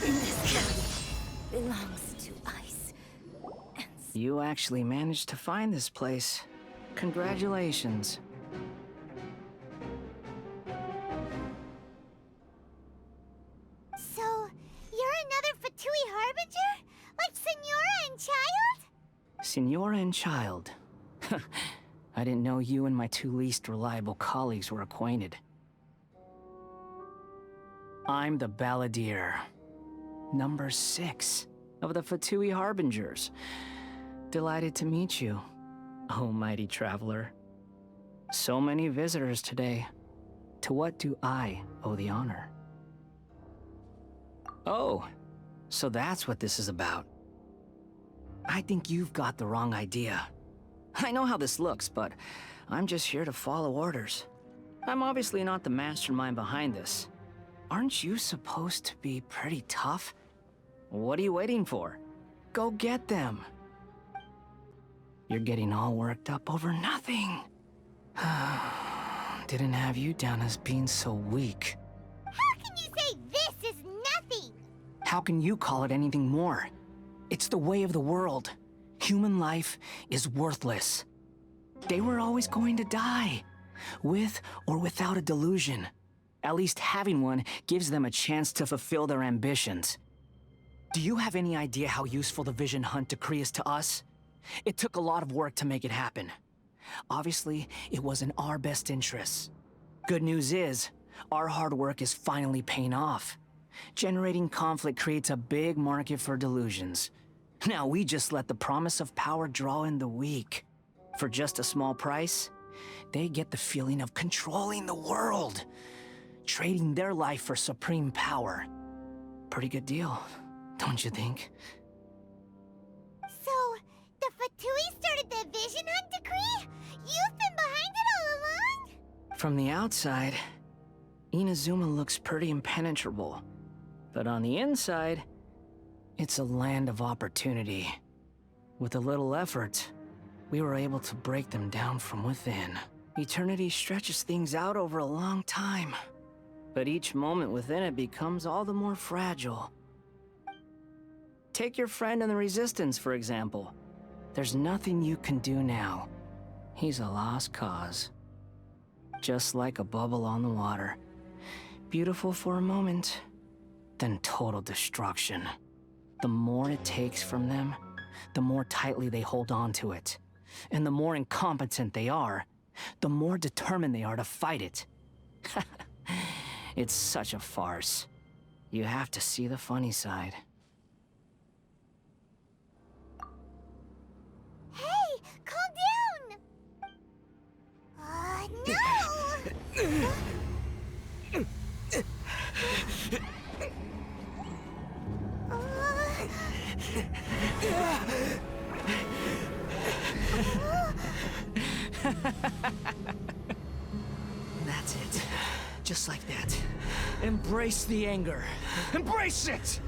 This county belongs to ice. You actually managed to find this place. Congratulations. So, you're another Fatui Harbinger? Like Senora and Child? Senora and Child. I didn't know you and my two least reliable colleagues were acquainted. I'm the Balladeer. Number 6 of the Fatui Harbingers. Delighted to meet you, oh mighty traveler. So many visitors today. To what do I owe the honor? Oh, so that's what this is about. I think you've got the wrong idea. I know how this looks, but I'm just here to follow orders. I'm obviously not the mastermind behind this. Aren't you supposed to be pretty tough? What are you waiting for? Go get them. You're getting all worked up over nothing. Didn't have you down as being so weak. How can you say this is nothing? How can you call it anything more? It's the way of the world. Human life is worthless. They were always going to die, with or without a delusion. At least having one gives them a chance to fulfill their ambitions. Do you have any idea how useful the Vision Hunt decree is to us? It took a lot of work to make it happen. Obviously, it was in our best interests. Good news is, our hard work is finally paying off. Generating conflict creates a big market for delusions. Now we just let the promise of power draw in the weak. For just a small price, they get the feeling of controlling the world. Trading their life for supreme power. Pretty good deal, don't you think? So, the Fatui started the Vision Hunt decree? You've been behind it all along? From the outside, Inazuma looks pretty impenetrable. But on the inside, it's a land of opportunity. With a little effort, we were able to break them down from within. Eternity stretches things out over a long time. But each moment within it becomes all the more fragile. Take your friend in the Resistance, for example. There's nothing you can do now. He's a lost cause. Just like a bubble on the water. Beautiful for a moment, then total destruction. The more it takes from them, the more tightly they hold on to it. And the more incompetent they are, the more determined they are to fight it. It's such a farce. You have to see the funny side. Hey, calm down! No! That's it. Just like that. Embrace the anger. Embrace it!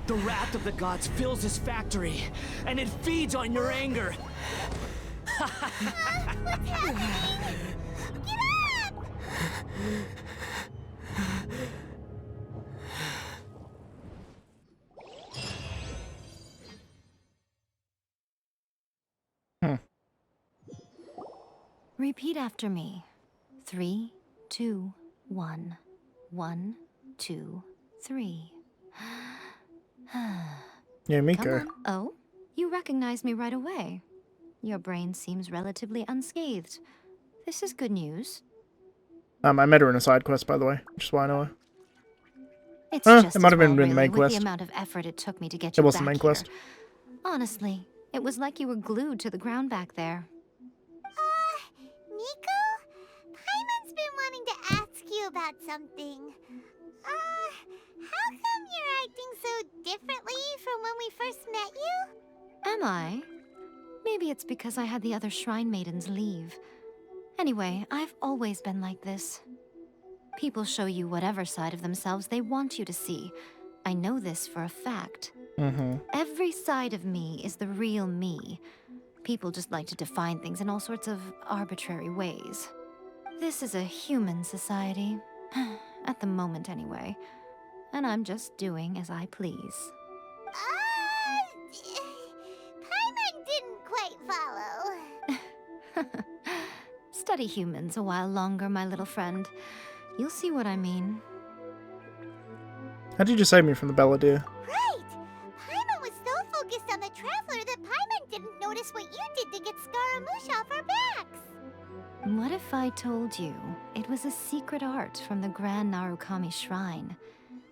The wrath of the gods fills this factory, and it feeds on your anger. What's happening? Get up! Repeat after me. 3, 2, 1. 1, 2, 3. Yeah, Miko. Come on. Oh, you recognize me right away. Your brain seems relatively unscathed. This is good news. I met her in a side quest, by the way, which is why I know her. It's Huh, just it might as have been well, the really, main with quest. the amount of effort it took me to get It you was the back main here. quest. Honestly, it was like you were glued to the ground back there. Nico? Paimon's been wanting to ask you about something. How come you're acting so differently from when we first met you? Am I? Maybe it's because I had the other Shrine Maidens leave. Anyway, I've always been like this. People show you whatever side of themselves they want you to see. I know this for a fact. Every side of me is the real me. People just like to define things in all sorts of arbitrary ways. This is a human society. At the moment, anyway. and I'm just doing as I please. Paimon didn't quite follow. Study humans a while longer, my little friend. You'll see what I mean. How did you save me from the Balladeer? Right! Paimon was so focused on the Traveler that Paimon didn't notice what you did to get Scaramouche off our backs. What if I told you it was a secret art from the Grand Narukami Shrine,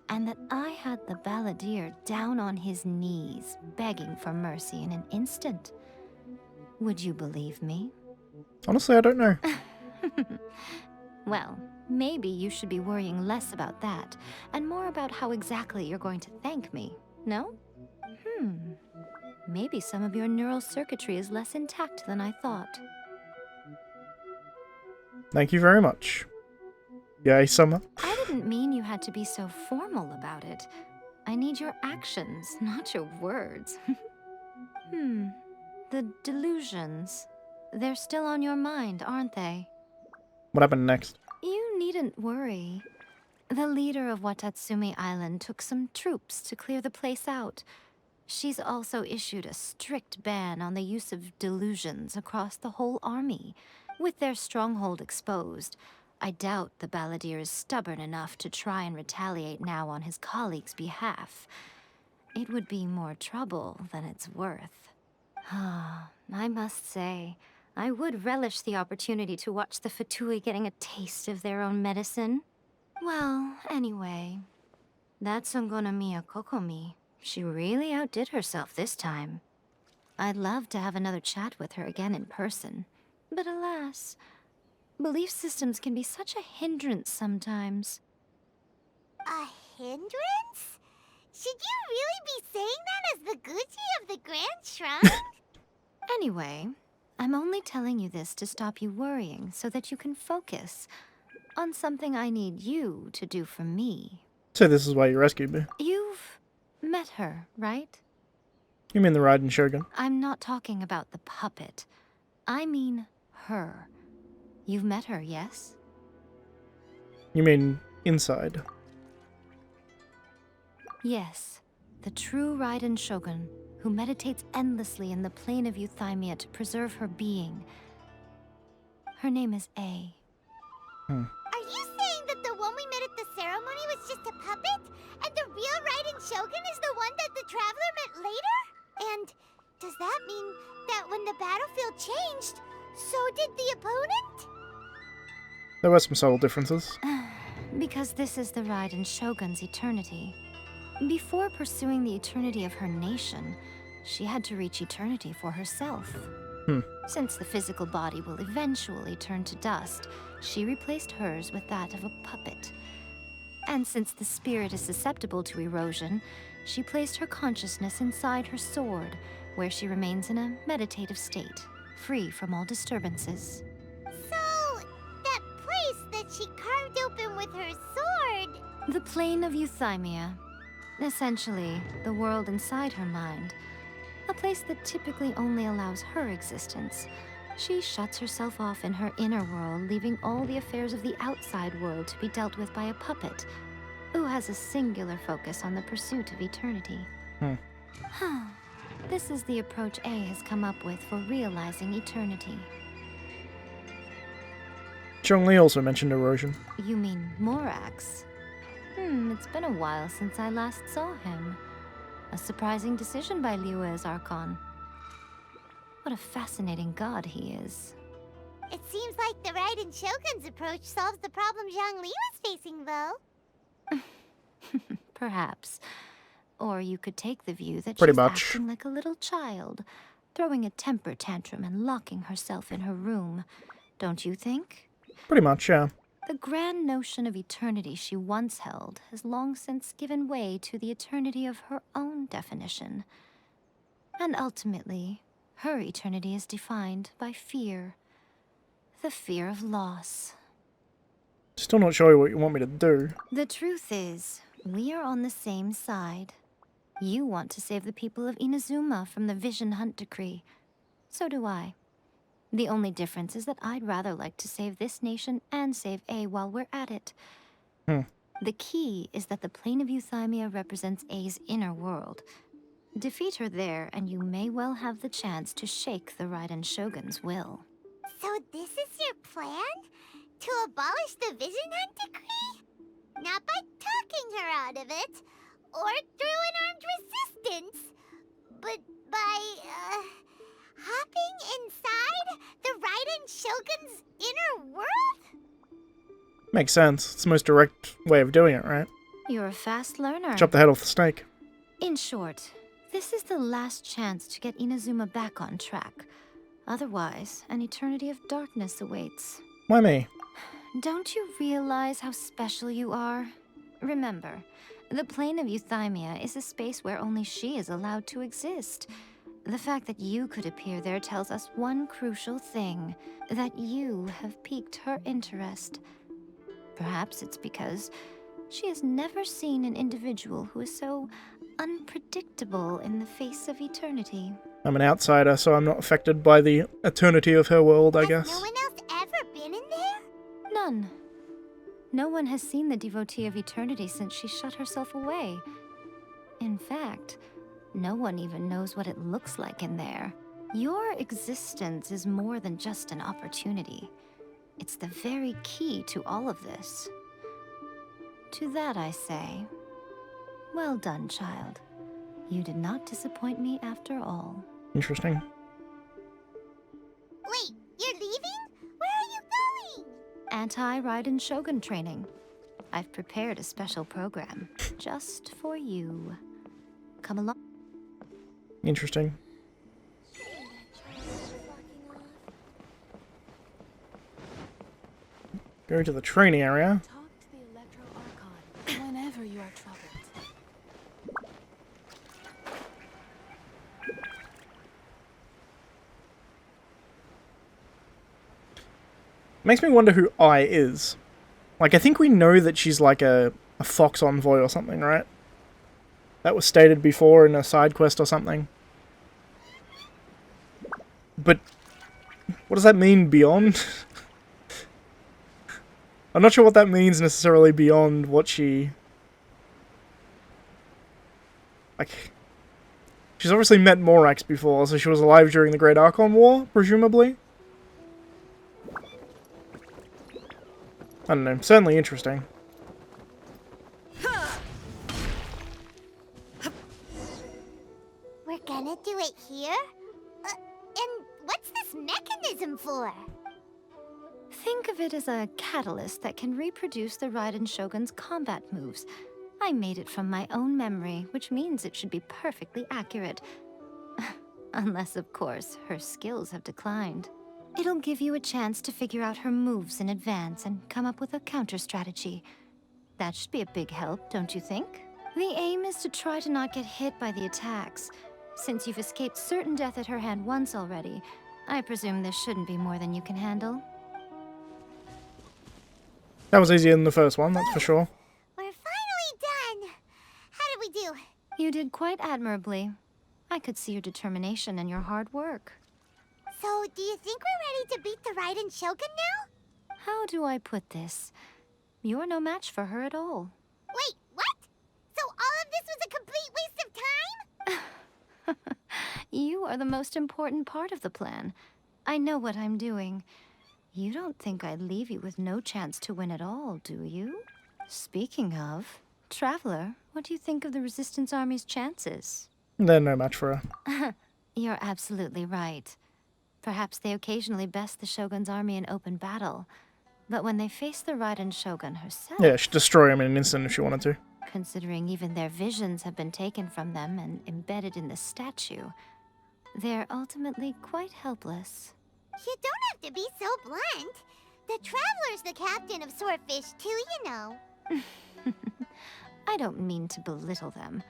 and that I had the Balladeer down on his knees, begging for mercy in an instant? Would you believe me? Honestly, I don't know. Well, maybe you should be worrying less about that, and more about how exactly you're going to thank me, no? Maybe some of your neural circuitry is less intact than I thought. Thank you very much. Yay, Summer. I didn't mean you had to be so formal about it. I need your actions, not your words. The delusions. They're still on your mind, aren't they? What happened next? You needn't worry. The leader of Watatsumi Island took some troops to clear the place out. She's also issued a strict ban on the use of delusions across the whole army. With their stronghold exposed, I doubt the Balladeer is stubborn enough to try and retaliate now on his colleagues' behalf. It would be more trouble than it's worth. I must say, I would relish the opportunity to watch the Fatui getting a taste of their own medicine. Well, anyway, that Songonomiya Kokomi, she really outdid herself this time. I'd love to have another chat with her again in person. But alas, belief systems can be such a hindrance sometimes. A hindrance? Should you really be saying that as the Gucci of the Grand Shrine? Anyway, I'm only telling you this to stop you worrying so that you can focus on something I need you to do for me. So this is why you rescued me. You've met her, right? You mean the Raiden Shogun? I'm not talking about the puppet. I mean her. You've met her, yes? You mean inside? Yes, the true Raiden Shogun, who meditates endlessly in the plane of Euthymia to preserve her being. Her name is A. Are you saying that the one we met at the ceremony was just a puppet? And the real Raiden Shogun is the one that the Traveler met later? And does that mean that when the battlefield changed, so did the opponent? There were some subtle differences. Because this is the Raiden Shogun's eternity. Before pursuing the eternity of her nation, she had to reach eternity for herself. Since the physical body will eventually turn to dust, she replaced hers with that of a puppet. And since the spirit is susceptible to erosion, she placed her consciousness inside her sword, where she remains in a meditative state, free from all disturbances. So, that place that she carved open with her sword... The plane of Euthymia. Essentially, the world inside her mind. A place that typically only allows her existence. She shuts herself off in her inner world, leaving all the affairs of the outside world to be dealt with by a puppet, who has a singular focus on the pursuit of eternity. This is the approach A has come up with for realizing eternity. Zhongli also mentioned erosion. You mean Morax? It's been a while since I last saw him. A surprising decision by Liyue's Archon. What a fascinating god he is. It seems like the Raiden Shogun's approach solves the problem Zhongli was facing, though. Perhaps. Or you could take the view that Pretty she's much. acting like a little child, throwing a temper tantrum and locking herself in her room. Don't you think? Pretty much, yeah. The grand notion of eternity she once held has long since given way to the eternity of her own definition. And ultimately, her eternity is defined by fear. The fear of loss. Still not sure what you want me to do. The truth is, we are on the same side. You want to save the people of Inazuma from the Vision Hunt decree. So do I. The only difference is that I'd rather like to save this nation and save A while we're at it. The key is that the plane of Euthymia represents A's inner world. Defeat her there, and you may well have the chance to shake the Raiden Shogun's will. So this is your plan? To abolish the Vision Hunt decree? Not by talking her out of it, or through an armed resistance, but by, hopping inside the Raiden Shogun's inner world? Makes sense. It's the most direct way of doing it, right? You're a fast learner. Chop the head off the snake. In short, this is the last chance to get Inazuma back on track. Otherwise, an eternity of darkness awaits. Why me? Don't you realize how special you are? Remember, the plane of Euthymia is a space where only she is allowed to exist. The fact that you could appear there tells us one crucial thing, that you have piqued her interest. Perhaps it's because she has never seen an individual who is so unpredictable in the face of eternity. I'm an outsider, so I'm not affected by the eternity of her world, I guess. Has no one else ever been in there? None. No one has seen the devotee of eternity since she shut herself away. In fact, no one even knows what it looks like in there. Your existence is more than just an opportunity. It's the very key to all of this. To that I say, well done, child. You did not disappoint me after all. Interesting. Wait, you're leaving? Where are you going? Anti-Raiden Shogun training. I've prepared a special program just for you. Come along. Interesting. Go to the training area. Talk to the Electro Archon whenever you are troubled. Makes me wonder who I is. Like, I think we know that she's like a Fox envoy or something, right? That was stated before in a side quest or something. But what does that mean beyond? I'm not sure what that means necessarily beyond what she... Like... She's obviously met Morax before, so she was alive during the Great Archon War, presumably? I don't know, certainly interesting. We're gonna do it here? And what's this mechanism for? Think of it as a catalyst that can reproduce the Raiden Shogun's combat moves. I made it from my own memory, which means it should be perfectly accurate. Unless, of course, her skills have declined. It'll give you a chance to figure out her moves in advance and come up with a counter strategy. That should be a big help, don't you think? The aim is to try to not get hit by the attacks. Since you've escaped certain death at her hand once already, I presume this shouldn't be more than you can handle. That was easier than the first one, that's for sure. We're finally done. How did we do? You did quite admirably. I could see your determination and your hard work. So, do you think we're ready to beat the Raiden Shogun now? How do I put this? You're no match for her at all. Wait, what? So all of this was a complete waste of time? You are the most important part of the plan. I know what I'm doing. You don't think I'd leave you with no chance to win at all, do you? Speaking of, Traveler, what do you think of the Resistance Army's chances? They're no match for her. You're absolutely right. Perhaps they occasionally best the Shogun's army in open battle. But when they face the Raiden Shogun herself... Yeah, she'd destroy him in an instant if she wanted to. Considering even their visions have been taken from them and embedded in the statue, they're ultimately quite helpless. You don't have to be so blunt. The Traveler's the captain of Swordfish too, you know. I don't mean to belittle them.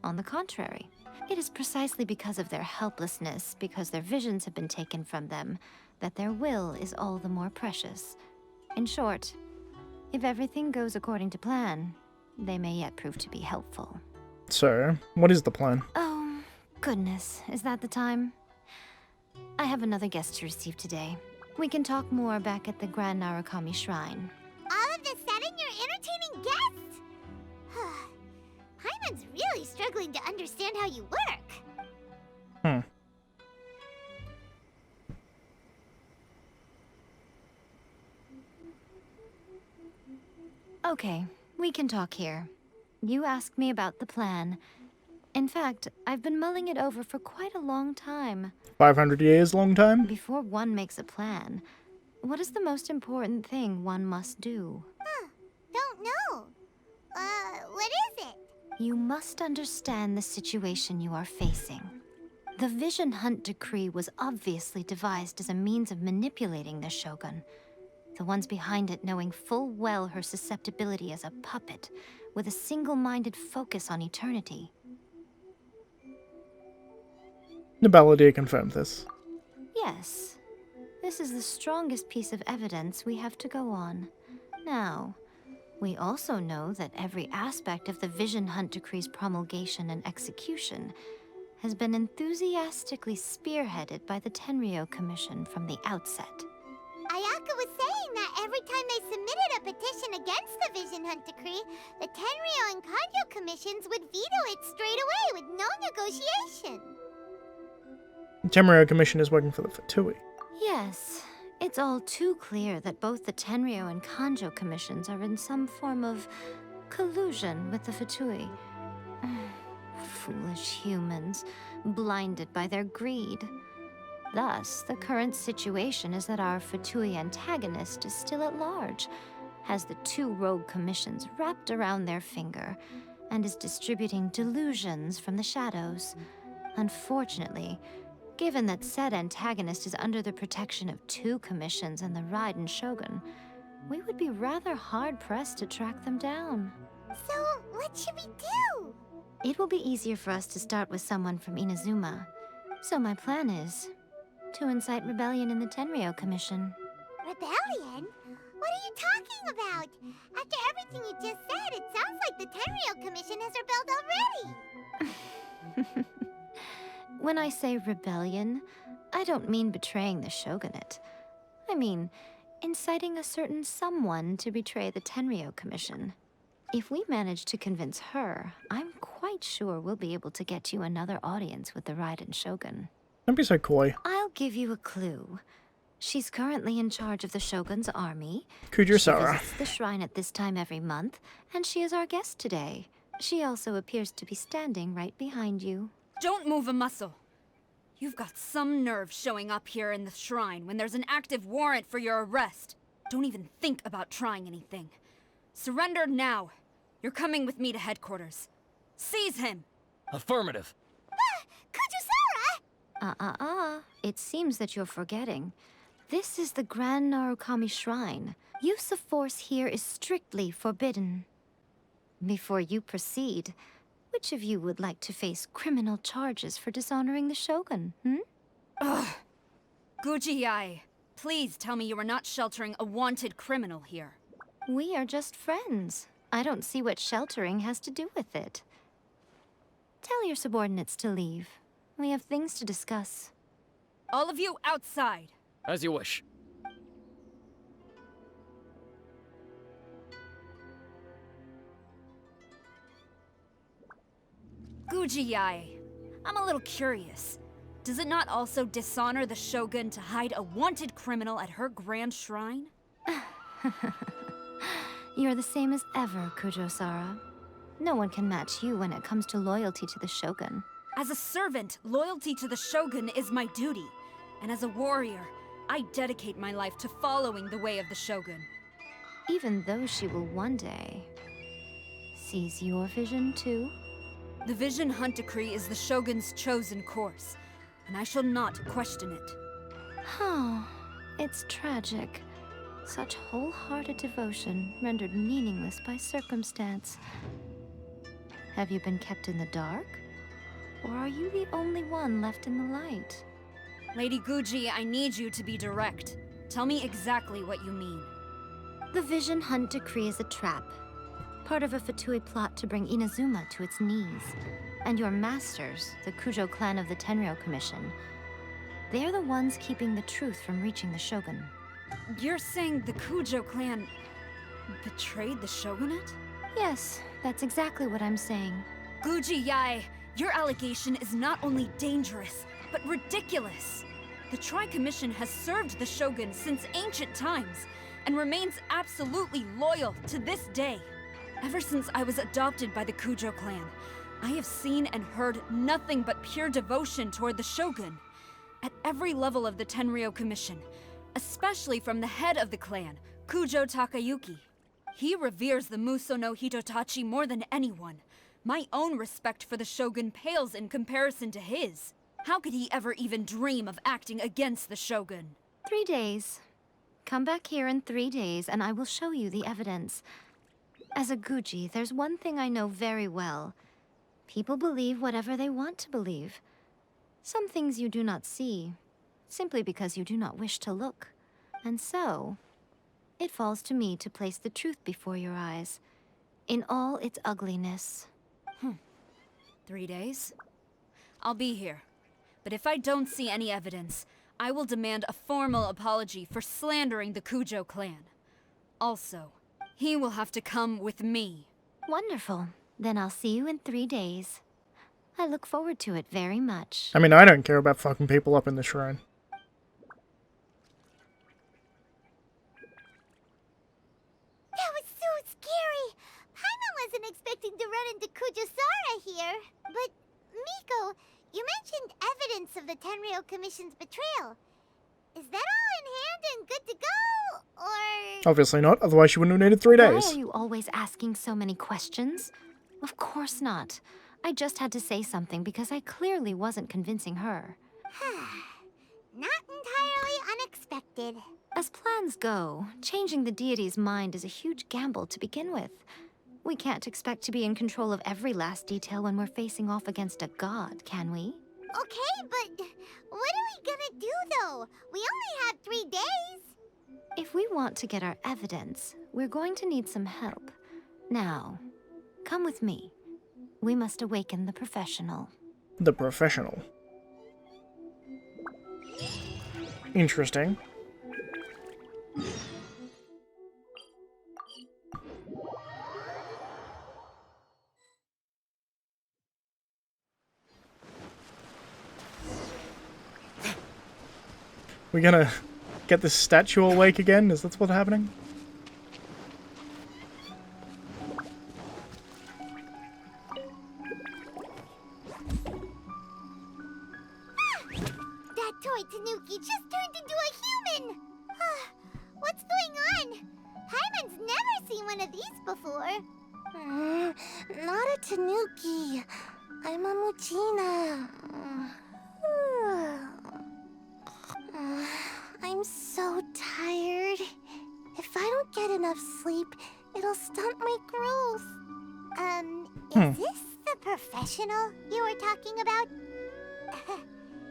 On the contrary, it is precisely because of their helplessness, because their visions have been taken from them, that their will is all the more precious. In short, if everything goes according to plan, they may yet prove to be helpful. So, what is the plan? Oh, goodness, is that the time? I have another guest to receive today. We can talk more back at the Grand Narukami Shrine. All of a sudden, you're entertaining guests? struggling to understand how you work. Hmm. Okay, we can talk here. You asked me about the plan. In fact, I've been mulling it over for quite a long time. 500 years, long time? Before one makes a plan, what is the most important thing one must do? Don't know. What is it? You must understand the situation you are facing. The Vision Hunt Decree was obviously devised as a means of manipulating the Shogun. The ones behind it knowing full well her susceptibility as a puppet, with a single-minded focus on eternity. Nibaladir confirmed this. Yes. This is the strongest piece of evidence we have to go on. Now, we also know that every aspect of the Vision Hunt Decree's promulgation and execution has been enthusiastically spearheaded by the Tenryou Commission from the outset. Ayaka was saying that every time they submitted a petition against the Vision Hunt Decree, the Tenryou and Kanjo commissions would veto it straight away with no negotiation. The Tenryou Commission is working for the Fatui. Yes, it's all too clear that both the Tenryou and Kanjo commissions are in some form of collusion with the Fatui. Foolish humans, blinded by their greed. Thus, the current situation is that our Fatui antagonist is still at large, has the two rogue commissions wrapped around their finger, and is distributing delusions from the shadows. Unfortunately, given that said antagonist is under the protection of two commissions and the RAIDEN Shogun, we would be rather hard-pressed to track them down. So, what should we do? It will be easier for us to start with someone from Inazuma. So my plan is to incite rebellion in the Tenryou Commission. Rebellion? What are you talking about? After everything you just said, it sounds like the Tenryou Commission has rebelled already. When I say rebellion, I don't mean betraying the shogunate. I mean inciting a certain someone to betray the Tenryou Commission. If we manage to convince her, I'm quite sure we'll be able to get you another audience with the Raiden Shogun. Don't be so coy. I'll give you a clue. She's currently in charge of the Shogun's army. Kujo She Sara. visits the shrine at this time every month, and she is our guest today. She also appears to be standing right behind you. Don't move a muscle. You've got some nerve showing up here in the shrine when there's an active warrant for your arrest. Don't even think about trying anything. Surrender now. You're coming with me to headquarters. Seize him! Affirmative. Kujusara! It seems that you're forgetting. This is the Grand Narukami Shrine. Use of force here is strictly forbidden. Before you proceed, which of you would like to face criminal charges for dishonoring the Shogun, Ugh. Guji-ai, please tell me you are not sheltering a wanted criminal here. We are just friends. I don't see what sheltering has to do with it. Tell your subordinates to leave. We have things to discuss. All of you outside. As you wish. Guji-ai, I'm a little curious. Does it not also dishonor the Shogun to hide a wanted criminal at her grand shrine? You're the same as ever, Kujo-sara. No one can match you when it comes to loyalty to the Shogun. As a servant, loyalty to the Shogun is my duty. And as a warrior, I dedicate my life to following the way of the Shogun. Even though she will one day seize your vision too? The Vision Hunt Decree is the Shogun's chosen course, and I shall not question it. Oh, it's tragic. Such wholehearted devotion rendered meaningless by circumstance. Have you been kept in the dark? Or are you the only one left in the light? Lady Guji, I need you to be direct. Tell me exactly what you mean. The Vision Hunt Decree is a trap. Part of a Fatui plot to bring Inazuma to its knees. And your masters, the Kujo clan of the Tenryou Commission, they're the ones keeping the truth from reaching the Shogun. You're saying the Kujo clan betrayed the Shogunate? Yes, that's exactly what I'm saying. Guji Yae, your allegation is not only dangerous, but ridiculous. The Tri-Commission has served the Shogun since ancient times, and remains absolutely loyal to this day. Ever since I was adopted by the Kujo clan, I have seen and heard nothing but pure devotion toward the Shogun. At every level of the Tenryou Commission, especially from the head of the clan, Kujo Takayuki. He reveres the Muso no Hitotachi more than anyone. My own respect for the Shogun pales in comparison to his. How could he ever even dream of acting against the Shogun? 3 days. Come back here in 3 days and I will show you the evidence. As a Guji, there's one thing I know very well. People believe whatever they want to believe. Some things you do not see, simply because you do not wish to look. And so, it falls to me to place the truth before your eyes, in all its ugliness. 3 days? I'll be here. But if I don't see any evidence, I will demand a formal apology for slandering the Kujo clan. Also, he will have to come with me. Wonderful. Then I'll see you in 3 days. I look forward to it very much. I mean, I don't care about fucking people up in the shrine. That was so scary. Paimon wasn't expecting to run into Kujosara here. But, Miko, you mentioned evidence of the Tenryou Commission's betrayal. Is that all in hand and good to go, or...? Obviously not, otherwise she wouldn't have needed 3 days. Why are you always asking so many questions? Of course not. I just had to say something because I clearly wasn't convincing her. Not entirely unexpected. As plans go, changing the deity's mind is a huge gamble to begin with. We can't expect to be in control of every last detail when we're facing off against a god, can we? Okay, but what are we gonna do, though? We only have 3 days. If we want to get our evidence, we're going to need some help. Now, come with me. We must awaken the professional. The professional. Interesting. We gonna get this statue awake again? Is that what's happening? That toy Tanuki just turned into a human! What's going on? Paimon's never seen one of these before. Not a Tanuki. I'm a Muchina. I'm so tired. If I don't get enough sleep, it'll stunt my growth. Is this the professional you were talking about?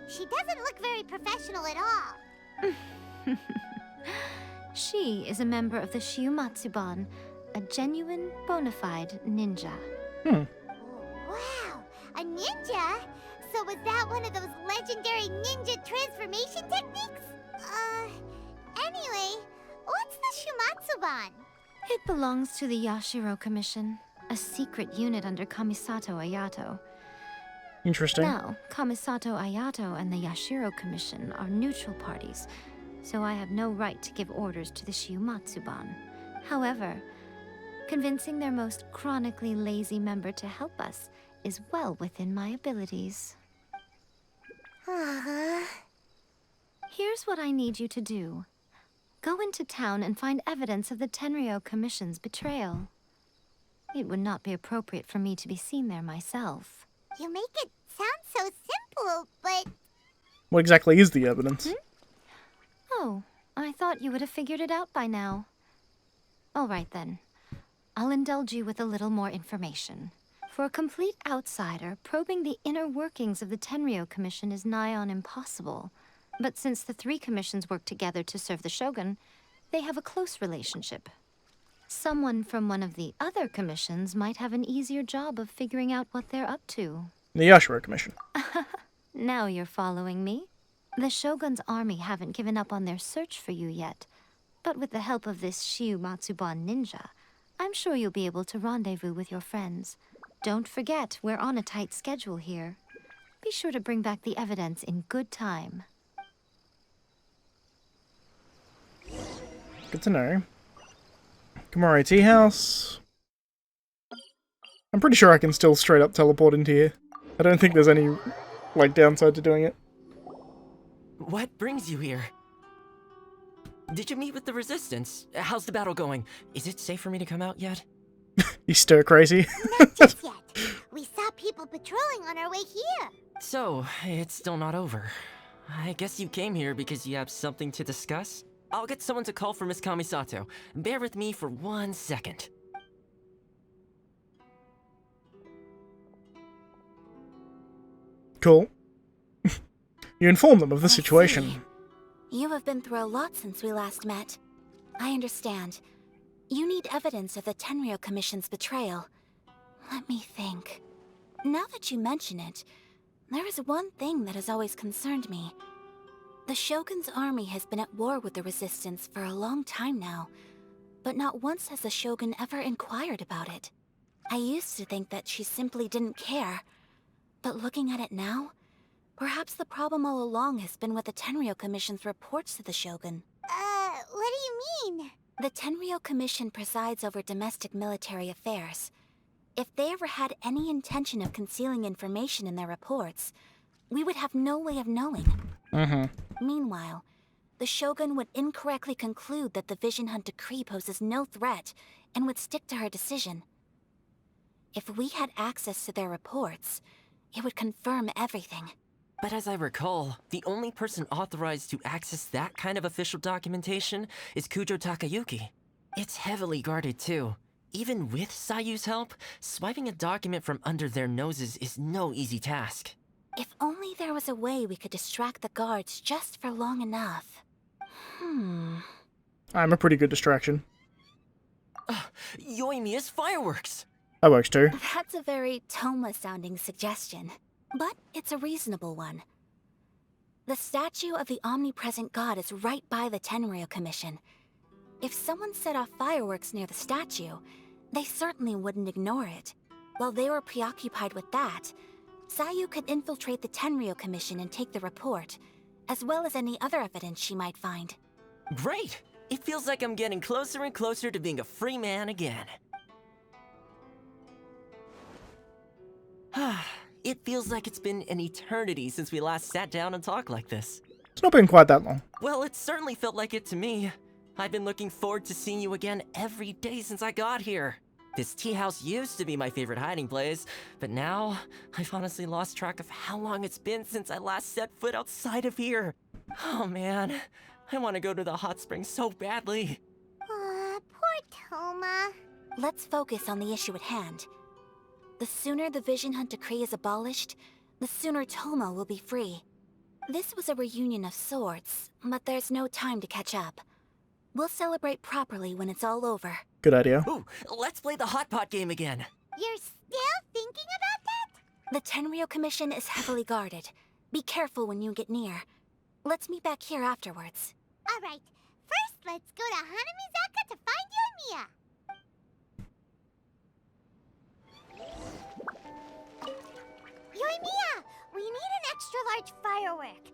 She doesn't look very professional at all. She is a member of the Shiumatsuban, a genuine, bona fide ninja. Wow, a ninja? So was that one of those legendary ninja transformation techniques? Anyway, what's the Shiumatsuban? It belongs to the Yashiro Commission, a secret unit under Kamisato Ayato. Interesting. Now, Kamisato Ayato and the Yashiro Commission are neutral parties, so I have no right to give orders to the Shiumatsuban. However, convincing their most chronically lazy member to help us is well within my abilities. Here's what I need you to do. Go into town and find evidence of the Tenryou Commission's betrayal. It would not be appropriate for me to be seen there myself. You make it sound so simple, but... What exactly is the evidence? Oh, I thought you would have figured it out by now. All right then. I'll indulge you with a little more information. For a complete outsider, probing the inner workings of the Tenryou Commission is nigh on impossible. But since the 3 commissions work together to serve the Shogun, they have a close relationship. Someone from one of the other commissions might have an easier job of figuring out what they're up to. The Yashiro Commission. Now you're following me. The Shogun's army haven't given up on their search for you yet. But with the help of this Shiumatsuban ninja, I'm sure you'll be able to rendezvous with your friends. Don't forget, we're on a tight schedule here. Be sure to bring back the evidence in good time. Good to know. Komori Tea House. I'm pretty sure I can still straight up teleport into here. I don't think there's any, like, downside to doing it. What brings you here? Did you meet with the Resistance? How's the battle going? Is it safe for me to come out yet? You stir crazy. Not just yet. We saw people patrolling on our way here. So, it's still not over. I guess you came here because you have something to discuss? I'll get someone to call for Miss Kamisato. Bear with me for 1 second. Cool. You inform them of the I situation. see. You have been through a lot since we last met. I understand. You need evidence of the Tenryou Commission's betrayal. Let me think. Now that you mention it, there is one thing that has always concerned me. The Shogun's army has been at war with the Resistance for a long time now, but not once has the Shogun ever inquired about it. I used to think that she simply didn't care, but looking at it now, perhaps the problem all along has been with the Tenryou Commission's reports to the Shogun. What do you mean? The Tenryou Commission presides over domestic military affairs. If they ever had any intention of concealing information in their reports, we would have no way of knowing. Meanwhile, the Shogun would incorrectly conclude that the Vision Hunt decree poses no threat and would stick to her decision. If we had access to their reports, it would confirm everything. But as I recall, the only person authorized to access that kind of official documentation is Kujo Takayuki. It's heavily guarded too. Even with Sayu's help, swiping a document from under their noses is no easy task. If only there was a way we could distract the guards just for long enough. I'm a pretty good distraction. Yoimiya's fireworks! That works too. That's a very Toma-sounding suggestion, but it's a reasonable one. The statue of the omnipresent god is right by the Tenryou Commission. If someone set off fireworks near the statue, they certainly wouldn't ignore it. While they were preoccupied with that, Sayu could infiltrate the Tenryou Commission and take the report, as well as any other evidence she might find. Great! It feels like I'm getting closer and closer to being a free man again. It feels like it's been an eternity since we last sat down and talked like this. It's not been quite that long. Well, it certainly felt like it to me. I've been looking forward to seeing you again every day since I got here. This tea house used to be my favorite hiding place, but now I've honestly lost track of how long it's been since I last set foot outside of here. Oh man, I want to go to the hot springs so badly. Poor Toma. Let's focus on the issue at hand. The sooner the Vision Hunt decree is abolished, the sooner Toma will be free. This was a reunion of sorts, but there's no time to catch up. We'll celebrate properly when it's all over. Good idea. Ooh, let's play the hot pot game again. You're still thinking about that? The Tenryou Commission is heavily guarded. Be careful when you get near. Let's meet back here afterwards. Alright, first let's go to Hanamizaka to find Yoimiya. Yoimiya, we need an extra large firework.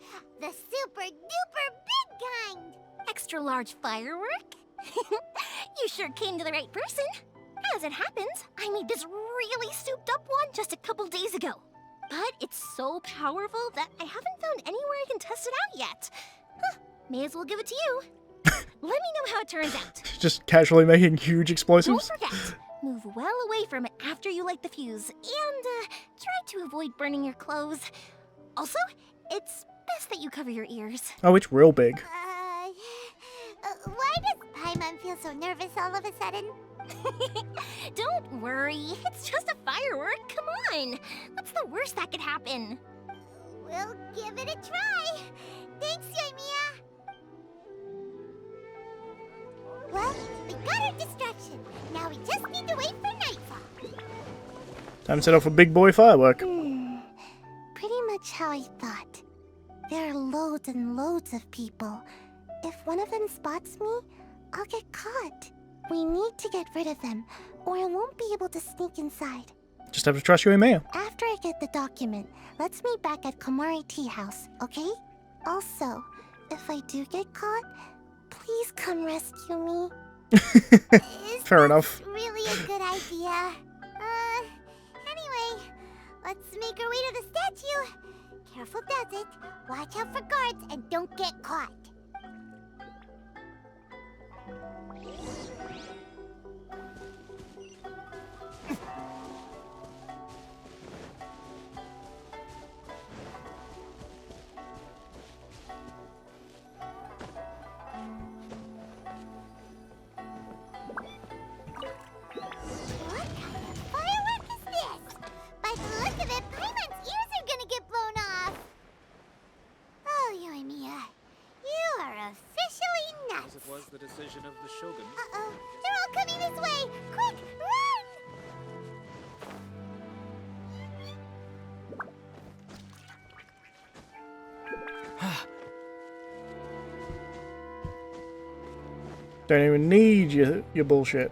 The super duper big kind. Extra large firework? You sure came to the right person. As it happens, I made this really souped up one just a couple days ago. But it's so powerful that I haven't found anywhere I can test it out yet. Huh, may as well give it to you. Let me know how it turns out. Just casually making huge Don't explosives. forget, move well away from it after you light the fuse, and try to avoid burning your clothes. Also, it's best that you cover your ears. Oh, it's real big. Why does Paimon feel so nervous all of a sudden? Don't worry, it's just a firework, come on. What's the worst that could happen? We'll give it a try. Thanks, Yoimiya. Well, we got our distraction. Now we just need to wait for nightfall. Time to set off a big boy firework. Pretty much how I thought. There are loads and loads of people. If one of them spots me, I'll get caught. We need to get rid of them, or I won't be able to sneak inside. Just have to trust your email. After I get the document, let's meet back at Komari Tea House, okay? Also, if I do get caught, please come rescue me. Fair enough. Really a good idea. Anyway, let's make our way to the statue. Careful does it. Watch out for guards and don't get caught. What kind of firework is this? By the look of it, Paimon's ears are gonna get blown off. Oh, Yoimiya, you are officially nuts. As it was the decision of the Shogun. Uh-oh, they're all coming this way. Quick, run! Don't even need your bullshit.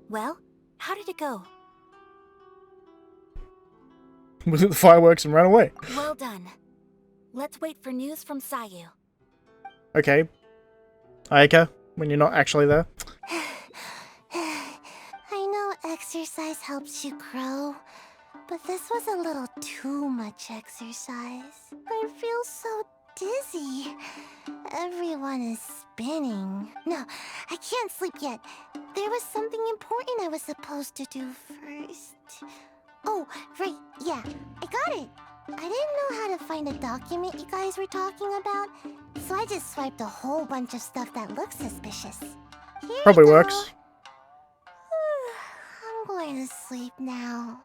Well, how did it go? Was it the fireworks and ran away? Well done. Let's wait for news from Sayu. Okay. Ayaka, when you're not actually there. I know exercise helps you grow, but this was a little too much exercise. I feel so dizzy. Everyone is spinning. No, I can't sleep yet. There was something important I was supposed to do first. Oh, right, yeah, I got it. I didn't know how to find a document you guys were talking about, so I just swiped a whole bunch of stuff that looks suspicious. Here Probably we go. works. I'm going to sleep now.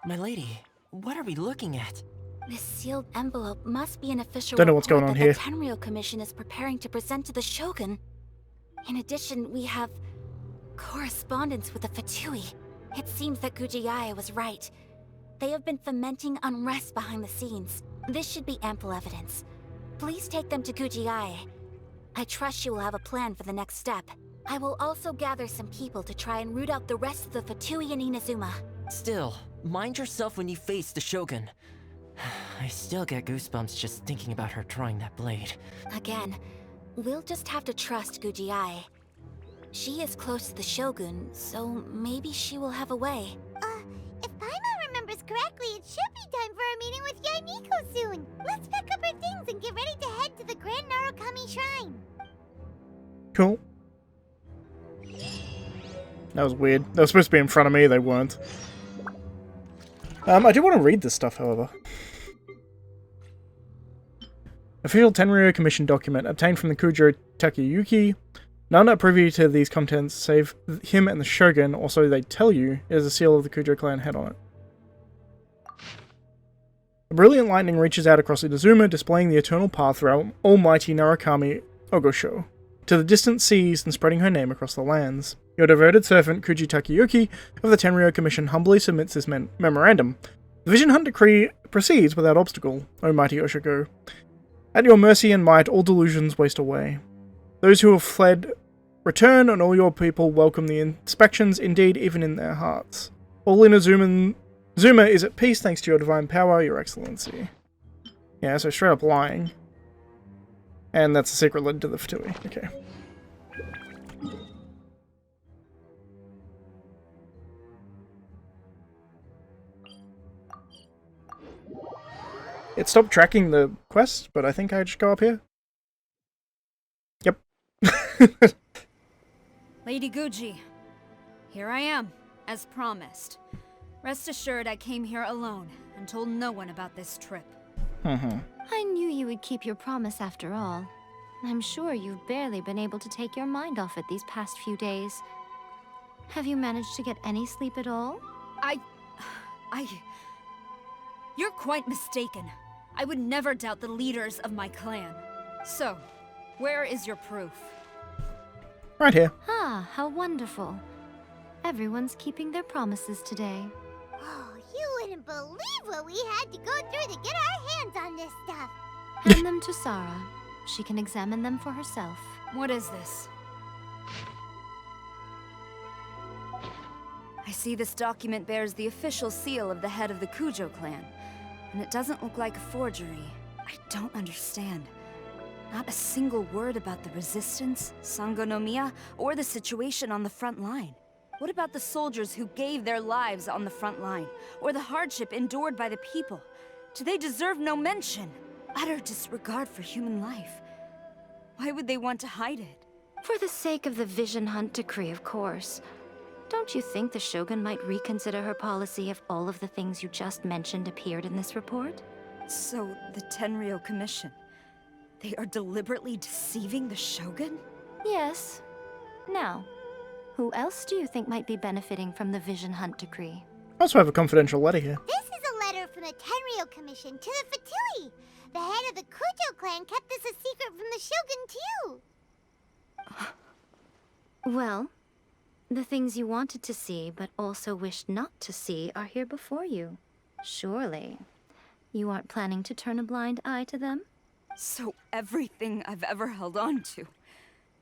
My lady, what are we looking at? This sealed envelope must be an official Don't know what's report going on that here. the Tenryou Commission is preparing to present to the Shogun. In addition, we have correspondence with the Fatui. It seems that Gujiae was right. They have been fomenting unrest behind the scenes. This should be ample evidence. Please take them to Gujiae. I trust you will have a plan for the next step. I will also gather some people to try and root out the rest of the Fatui in Inazuma. Still, mind yourself when you face the Shogun. I still get goosebumps just thinking about her drawing that blade. Again, we'll just have to trust Gujiae. She is close to the Shogun, so maybe she will have a way. If Paimon remembers correctly, it should be time for a meeting with Yaimiko soon. Let's pack up our things and get ready to head to the Grand Narukami Shrine. Cool. That was weird. They were supposed to be in front of me, they weren't. I do want to read this stuff, however. Official Tenryou Commission document obtained from the Kujo Takayuki. None are privy to these contents save him and the Shogun, or so they tell you. It has a seal of the Kujo clan head on it. A brilliant lightning reaches out across Inazuma, displaying the eternal path through our almighty Narukami Ogosho, to the distant seas and spreading her name across the lands. Your devoted servant, Kuji Takayuki, of the Tenryou Commission humbly submits this memorandum. The Vision Hunt decree proceeds without obstacle, O mighty Oshogo. At your mercy and might, all delusions waste away. Those who have fled return, and all your people welcome the inspections, indeed even in their hearts. All Inazuma is at peace thanks to your divine power, your excellency. Yeah, so straight up lying. And that's a secret led to the Fatui. Okay. It stopped tracking the quest, but I think I just go up here. Yep. Lady Guji, here I am, as promised. Rest assured I came here alone and told no one about this trip. I knew you would keep your promise after all. I'm sure you've barely been able to take your mind off it these past few days. Have you managed to get any sleep at all? You're quite mistaken. I would never doubt the leaders of my clan. So, where is your proof? Right here. Ah, how wonderful. Everyone's keeping their promises today. Oh, you wouldn't believe what we had to go through to get our hands on this stuff. Hand them to Sarah. She can examine them for herself. What is this? I see this document bears the official seal of the head of the Kujo clan, and it doesn't look like a forgery. I don't understand. Not a single word about the resistance, Sangonomiya, or the situation on the front line. What about the soldiers who gave their lives on the front line, or the hardship endured by the people? Do they deserve no mention? Utter disregard for human life. Why would they want to hide it? For the sake of the Vision Hunt decree, of course. Don't you think the Shogun might reconsider her policy if all of the things you just mentioned appeared in this report? So, the Tenryou Commission, they are deliberately deceiving the Shogun? Yes. Now, who else do you think might be benefiting from the Vision Hunt decree? I also have a confidential letter here. This is a letter from the Tenryou Commission to the Fatui. The head of the Kujo clan kept this a secret from the Shogun, too. Well, the things you wanted to see but also wished not to see are here before you. Surely, you aren't planning to turn a blind eye to them? So everything I've ever held on to,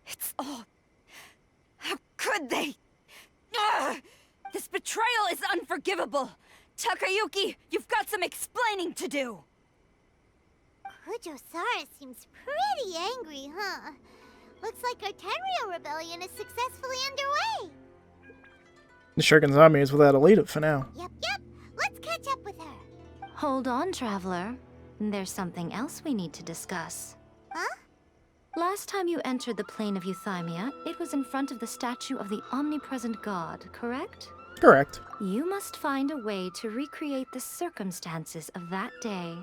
it's all... How could they? Ugh! This betrayal is unforgivable! Takayuki, you've got some explaining to do! Kujo-Sara seems pretty angry, huh? Looks like our Tenryou rebellion is successfully underway. The Shogun's army is without a leader for now. Yep. Let's catch up with her. Hold on, Traveler. There's something else we need to discuss. Huh? Last time you entered the plane of Euthymia, it was in front of the statue of the omnipresent god, correct? Correct. You must find a way to recreate the circumstances of that day.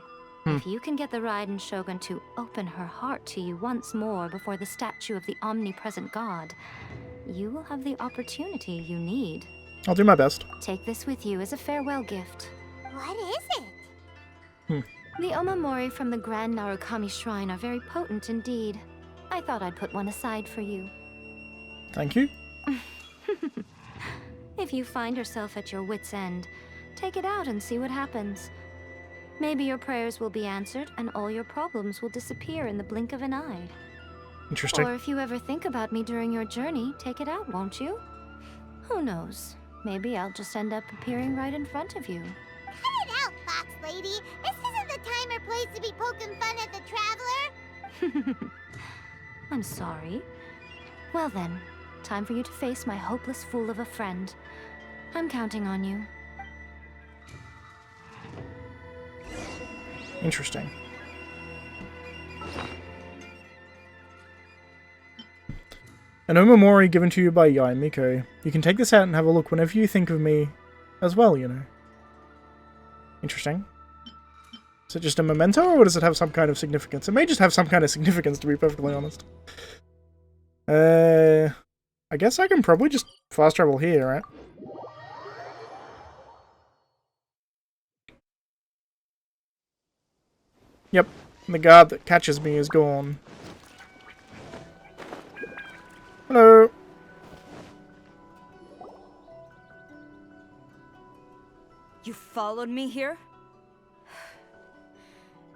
If you can get the Raiden Shogun to open her heart to you once more before the statue of the omnipresent god, you will have the opportunity you need. I'll do my best. Take this with you as a farewell gift. What is it? The omamori from the Grand Narukami Shrine are very potent indeed. I thought I'd put one aside for you. Thank you. If you find yourself at your wit's end, take it out and see what happens. Maybe your prayers will be answered and all your problems will disappear in the blink of an eye. Interesting. Or if you ever think about me during your journey, take it out, won't you? Who knows? Maybe I'll just end up appearing right in front of you. Cut it out, Fox Lady. This isn't the time or place to be poking fun at the Traveler. I'm sorry. Well then, time for you to face my hopeless fool of a friend. I'm counting on you. Interesting. An omamori given to you by Yai Miko. You can take this out and have a look whenever you think of me as well, you know. Interesting. Is it just a memento, or does it have some kind of significance? It may just have some kind of significance, to be perfectly honest. I guess I can probably just fast travel here, right? Yep, the guard that catches me is gone. Hello. You followed me here?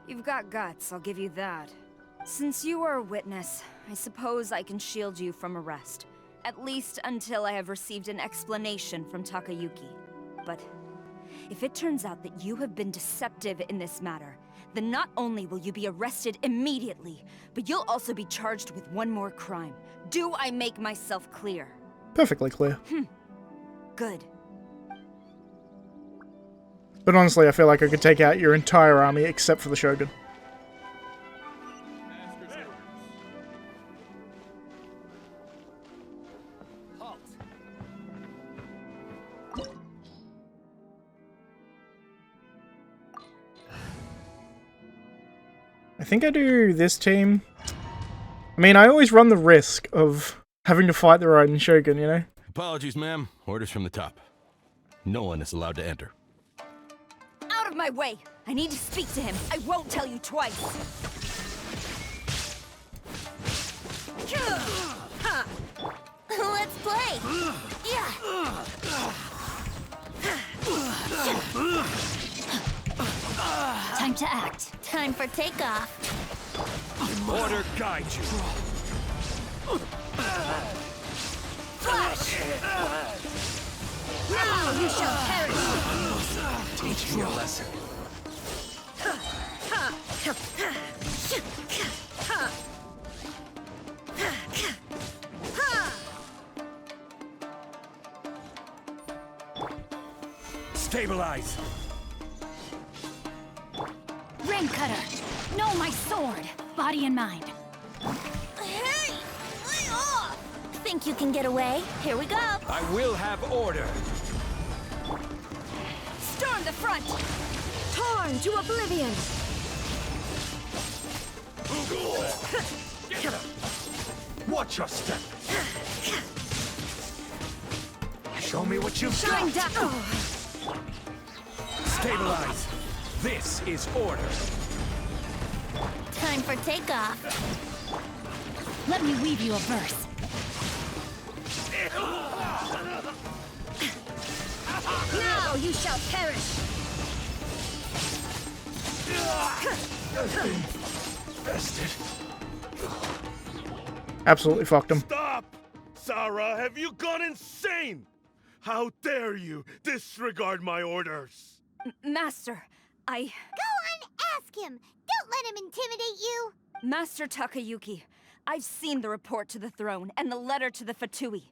You've got guts, I'll give you that. Since you are a witness, I suppose I can shield you from arrest. At least until I have received an explanation from Takayuki. But if it turns out that you have been deceptive in this matter, then not only will you be arrested immediately, but you'll also be charged with one more crime. Do I make myself clear? Perfectly clear. Good. But honestly, I feel like I could take out your entire army except for the Shogun. I think I do this team. I mean, I always run the risk of having to fight the Raiden Shogun, you know? Apologies, ma'am. Orders from the top. No one is allowed to enter. Out of my way! I need to speak to him. I won't tell you twice. Let's play! Yeah! Time to act. Time for takeoff. Order guide you. Flash! Now you shall perish! Teach me a lesson. Stabilize. Ring cutter. No, my sword. Body and mind. Hey! Lay off! Think you can get away? Here we go! I will have order. Storm the front! Torn to oblivion! Watch your step. Show me what you've Shine got. down! Stabilize. This is order. Time for takeoff. Let me weave you a verse. Now you shall perish! Absolutely fucked him. Stop! Sarah, have you gone insane? How dare you disregard my orders? Master, Go on, ask him! Don't let him intimidate you! Master Takayuki, I've seen the report to the throne and the letter to the Fatui.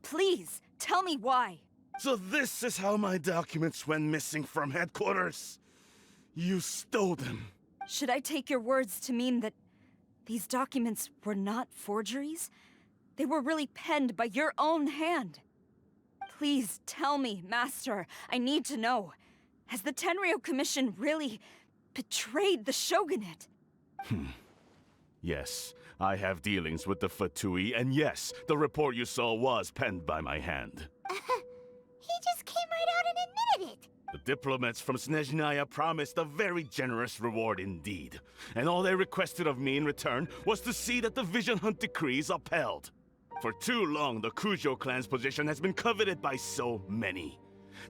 Please, tell me why. So this is how my documents went missing from headquarters. You stole them. Should I take your words to mean that these documents were not forgeries? They were really penned by your own hand. Please tell me, Master. I need to know. Has the Tenryo Commission really betrayed the Shogunate? Yes, I have dealings with the Fatui, and yes, the report you saw was penned by my hand. He just came right out and admitted it! The diplomats from Snezhnaya promised a very generous reward indeed, and all they requested of me in return was to see that the Vision Hunt decrees upheld. For too long, the Kujo clan's position has been coveted by so many.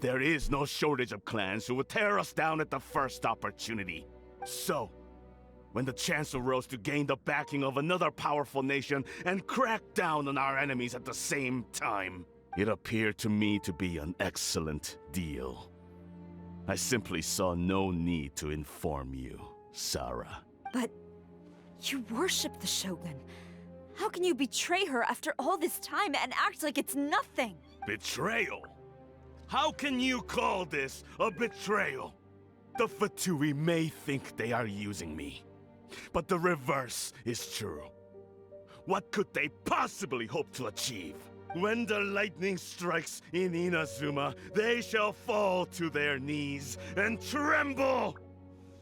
There is no shortage of clans who would tear us down at the first opportunity. So, when the chance arose to gain the backing of another powerful nation and crack down on our enemies at the same time, it appeared to me to be an excellent deal. I simply saw no need to inform you, Sarah. But you worship the Shogun. How can you betray her after all this time and act like it's nothing? Betrayal? How can you call this a betrayal? The Fatui may think they are using me, but the reverse is true. What could they possibly hope to achieve? When the lightning strikes in Inazuma, they shall fall to their knees and tremble,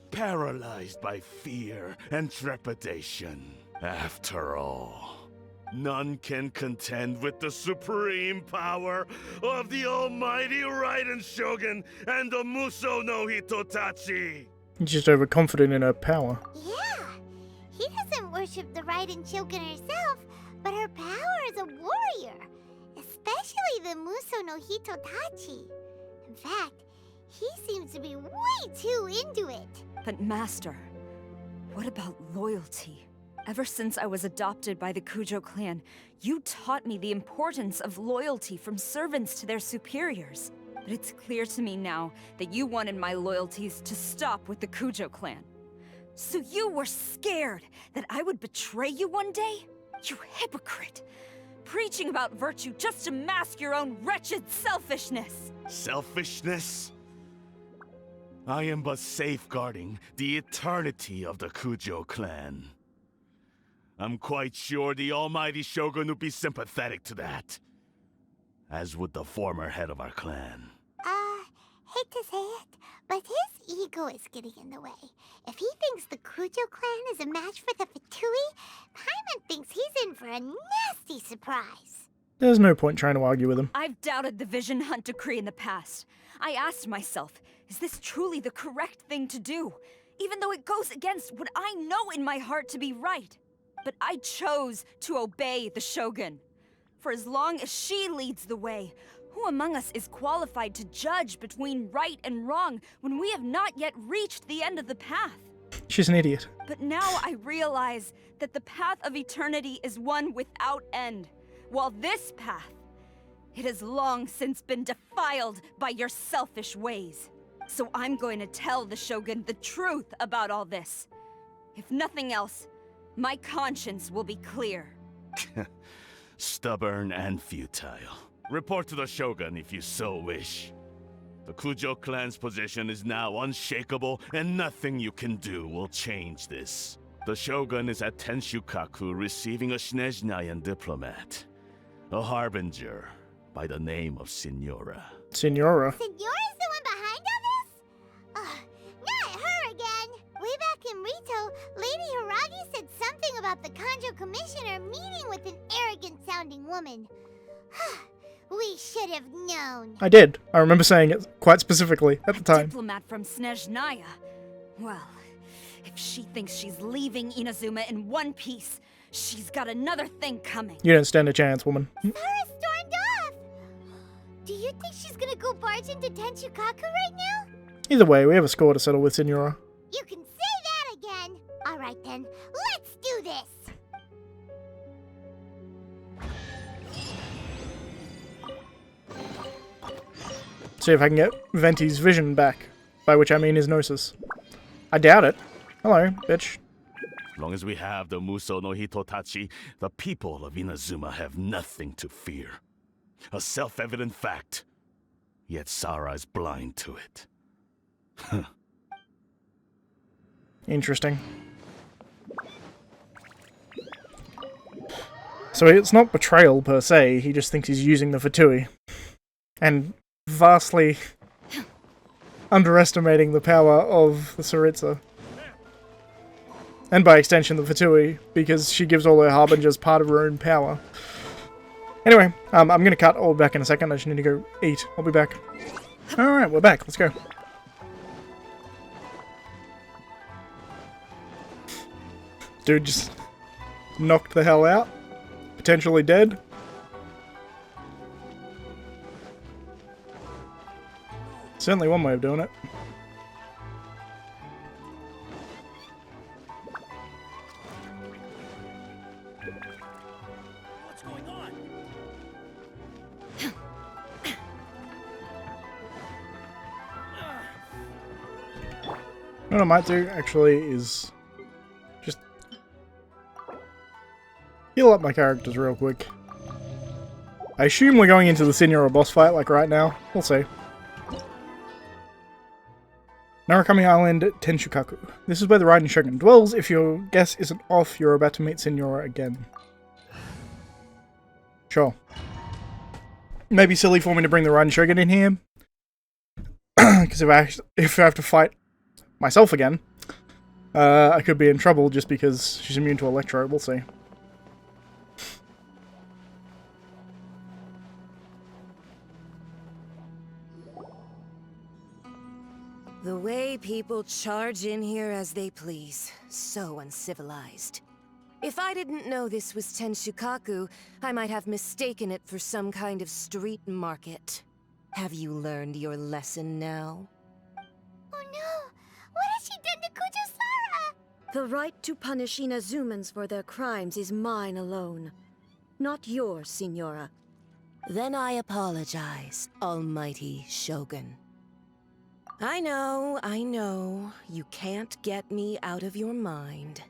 paralyzed by fear and trepidation. After all, none can contend with the supreme power of the almighty Raiden Shogun and the Muso no Hitotachi! He's just overconfident in her power. Yeah! He doesn't worship the Raiden Shogun herself, but her power as a warrior. Especially the Muso no Hitotachi. In fact, he seems to be way too into it. But Master, what about loyalty? Ever since I was adopted by the Kujo clan, you taught me the importance of loyalty from servants to their superiors. But it's clear to me now that you wanted my loyalties to stop with the Kujo clan. So you were scared that I would betray you one day? You hypocrite! Preaching about virtue just to mask your own wretched selfishness! Selfishness? I am but safeguarding the eternity of the Kujo clan. I'm quite sure the almighty Shogun would be sympathetic to that. As would the former head of our clan. Hate to say it, but his ego is getting in the way. If he thinks the Kujo clan is a match for the Fatui, Paimon thinks he's in for a nasty surprise. There's no point trying to argue with him. I've doubted the Vision Hunt decree in the past. I asked myself, is this truly the correct thing to do? Even though it goes against what I know in my heart to be right. But I chose to obey the Shogun. for as long as she leads the way. Who among us is qualified to judge between right and wrong when we have not yet reached the end of the path? She's an idiot. But now I realize that the path of eternity is one without end, while this path, it has long since been defiled by your selfish ways. So I'm going to tell the Shogun the truth about all this. If nothing else, my conscience will be clear. Stubborn and futile. Report to the Shogun if you so wish. The Kujo clan's position is now unshakable, and nothing you can do will change this. The Shogun is at Tenshukaku receiving a Snezhnayan diplomat, a harbinger by the name of Signora. Signora. Signora's the one behind all this? Not her again. Way back in Rito, Lady Hiragi said something about the Kanjo Commissioner meeting with an arrogant-sounding woman. We should have known. I did. I remember saying it quite specifically at the time. Diplomat from Snezhnaya. Well, if she thinks she's leaving Inazuma in one piece, she's got another thing coming. You don't stand a chance, woman. Sarah stormed off. Do you think she's gonna go barge into Tenshukaku right now? Either way, we have a score to settle with Signora. You can say that again. All right then, let's do this. See if I can get Venti's vision back, by which I mean his gnosis. I doubt it. Hello, bitch. As long as we have the Muso no Hitotachi, the people of Inazuma have nothing to fear. A self-evident fact. Yet Sara is blind to it. Interesting. So it's not betrayal per se, he just thinks he's using the Fatui. And vastly underestimating the power of the Tsaritsa. And by extension the Fatui, because she gives all her harbingers part of her own power. Anyway, I'm going to cut. I'll be back in a second. I just need to go eat. I'll be back. Alright, we're back. Let's go. Dude just knocked the hell out. Potentially dead. Certainly one way of doing it. What's going on? What I might do, actually, is just heal up my characters real quick. I assume we're going into the Signora boss fight, like right now. We'll see. Narukami Island, Tenshukaku. This is where the Raiden Shogun dwells. If your guess isn't off, you're about to meet Signora again. Sure. Maybe silly for me to bring the Raiden Shogun in here. Because if I have to fight myself again, I could be in trouble just because she's immune to Electro. We'll see. The way people charge in here as they please. So uncivilized. If I didn't know this was Tenshukaku, I might have mistaken it for some kind of street market. Have you learned your lesson now? Oh no! What has she done to Kujo-Sara? The right to punish Inazumans for their crimes is mine alone. Not yours, Signora. Then I apologize, Almighty Shogun. I know, you can't get me out of your mind.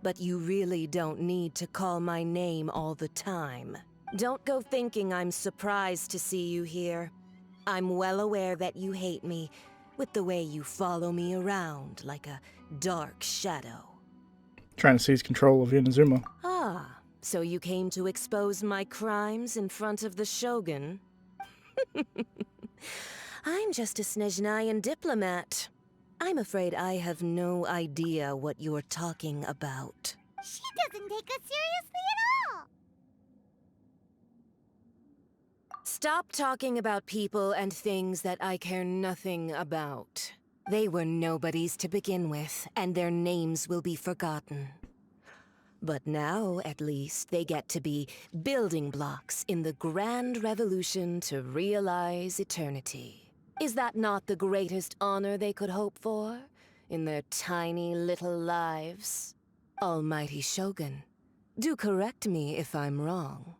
But you really don't need to call my name all the time. Don't go thinking I'm surprised to see you here. I'm well aware that you hate me, with the way you follow me around like a dark shadow. Trying to seize control of Inazuma. Ah, so you came to expose my crimes in front of the Shogun? I'm just a Snezhnayan diplomat. I'm afraid I have no idea what you're talking about. She doesn't take us seriously at all! Stop talking about people and things that I care nothing about. They were nobodies to begin with, and their names will be forgotten. But now, at least, they get to be building blocks in the grand revolution to realize eternity. Is that not the greatest honor they could hope for in their tiny little lives? Almighty Shogun, do correct me if I'm wrong.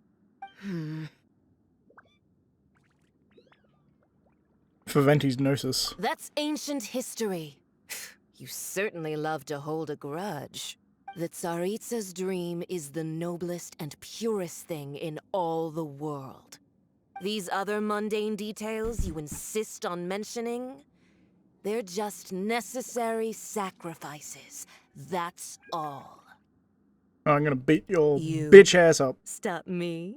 For Venti's Gnosis. That's ancient history. You certainly love to hold a grudge. The Tsaritsa's dream is the noblest and purest thing in all the world. These other mundane details you insist on mentioning, they're just necessary sacrifices. That's all. I'm gonna beat your bitch ass up. Stop me?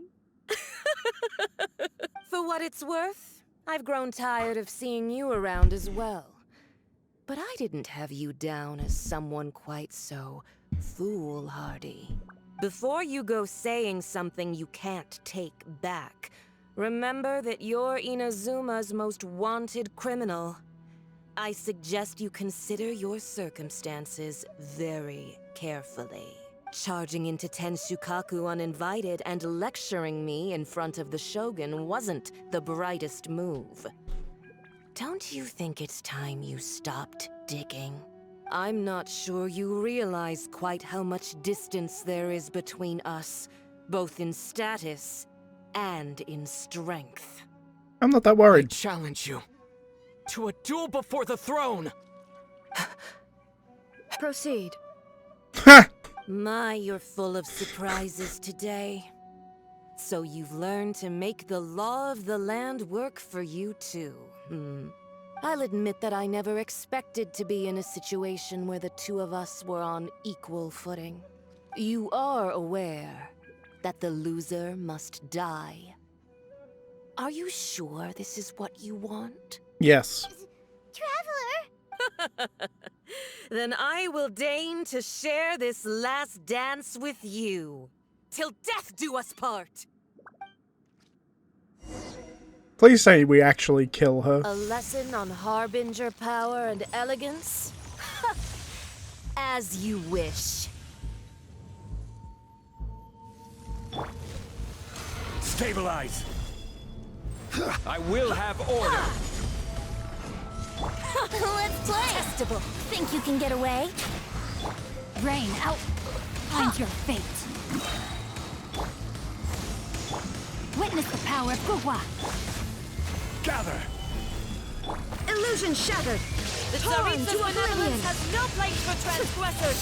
For what it's worth, I've grown tired of seeing you around as well. But I didn't have you down as someone quite so foolhardy. Before you go saying something you can't take back, remember that you're Inazuma's most wanted criminal. I suggest you consider your circumstances very carefully. Charging into Tenshukaku uninvited and lecturing me in front of the Shogun wasn't the brightest move. Don't you think it's time you stopped digging? I'm not sure you realize quite how much distance there is between us, both in status and in strength. I'm not that worried. I challenge you to a duel before the throne! Proceed. My, you're full of surprises today. So you've learned to make the law of the land work for you too, I'll admit that I never expected to be in a situation where the two of us were on equal footing. You are aware that the loser must die. Are you sure this is what you want? Yes. Traveler! Then I will deign to share this last dance with you. Till death do us part! Please say we actually kill her. A lesson on harbinger power and elegance? As you wish. Stabilize! I will have order! Let's play! Testable. Think you can get away? Rain, out! Find your fate. Witness the power of Gugwa. Gather! Illusion shattered! The Torn to oblivion! has no place for transgressors!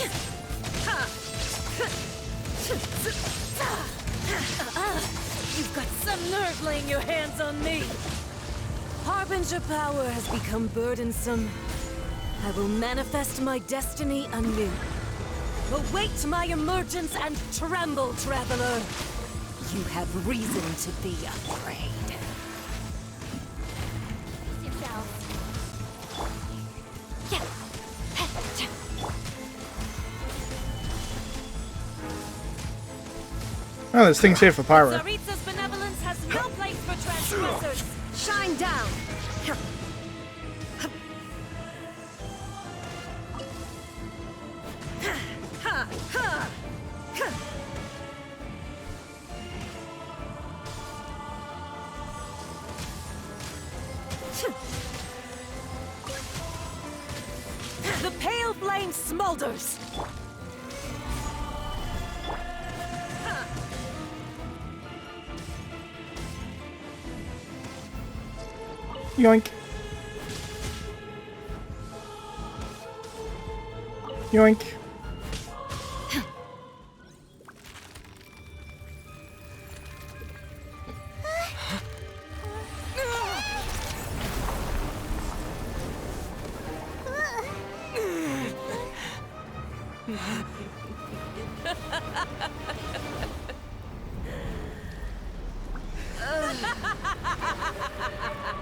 You've got some nerve laying your hands on me! Harbinger power has become burdensome. I will manifest my destiny anew. Await my emergence and tremble, traveler! You have reason to be afraid. Oh, there's things here for Pyro. Tsaritsa's benevolence has no place for transgressors! Shine down! The pale flame smolders! Yoink. Yoink.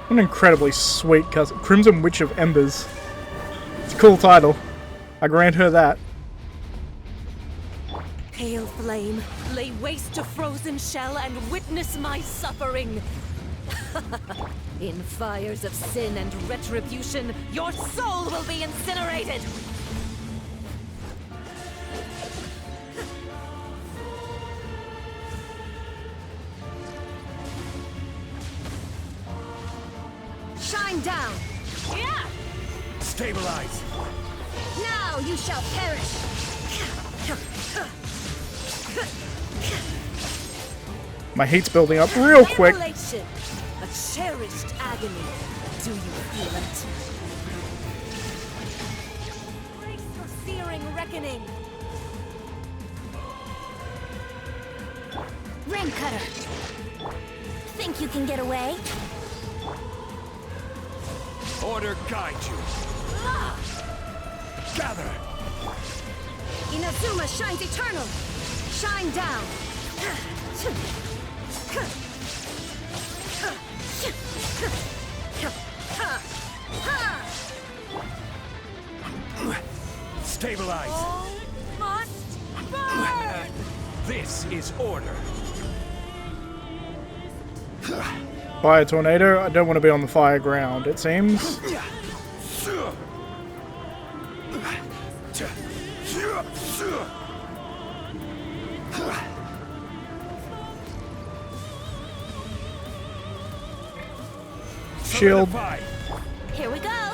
An incredibly sweet cousin. Crimson Witch of Embers. It's a cool title. I grant her that. Pale flame, lay waste to frozen shell and witness my suffering. In fires of sin and retribution, your soul will be incinerated! down! Yeah! Stabilize! Now you shall perish! My heat's building up real quick. Immolation, a cherished agony. Do you feel it? Brace your searing reckoning. Ram cutter. Think you can get away? Order guide you. Gather! Inazuma shines eternal! Shine down! Stabilize! All must burn! This is order. Fire tornado? I don't want to be on the fire ground, it seems. Shield. Here we go!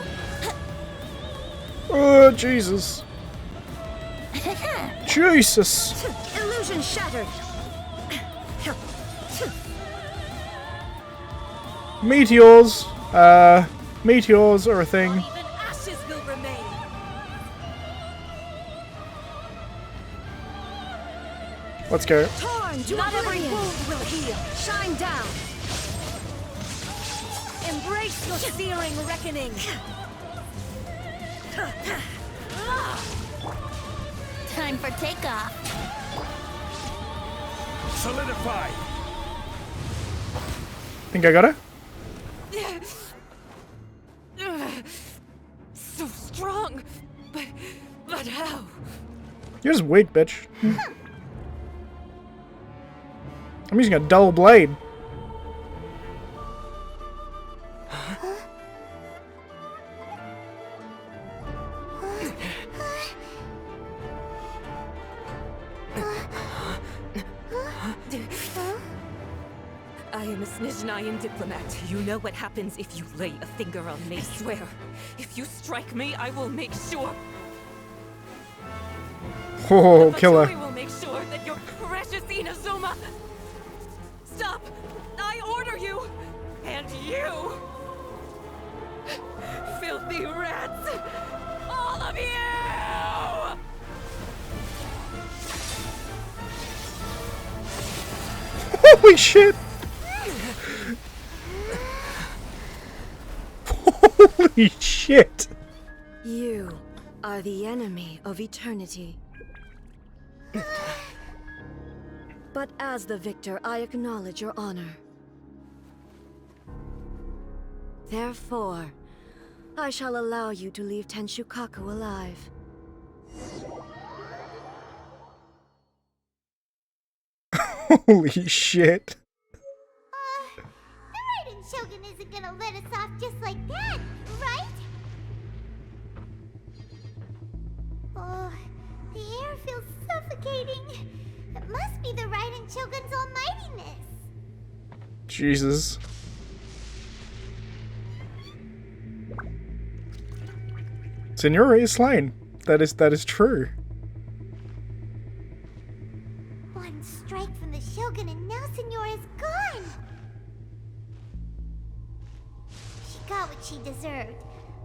Oh, Jesus. Jesus. Illusion shattered! Meteors. Meteors are a thing. Even ashes will remain. Let's go. Torn to Not every oblivion! wound will heal. Shine down! Embrace your searing reckoning. Time for takeoff. Solidify! Think I got it? So strong, but how? You're just weak, bitch. I'm using a dull blade. I am a Snezhnayan diplomat. You know what happens if you lay a finger on me. Swear, if you strike me, I will make sure. Oh, killer. I will make sure that your precious Inazuma. Stop! I order you, and you, filthy rats, all of you! Holy shit! Holy shit! You are the enemy of eternity. But as the victor, I acknowledge your honor. Therefore, I shall allow you to leave Tenshukaku alive. Holy shit. The Raiden Shogun isn't gonna let us off just like that, right? Oh, the air feels suffocating. It must be the Raiden Shogun's almightiness. Jesus. Signora is slain. That is true. One strike from the Shogun and now Signora's gone. She got what she deserved,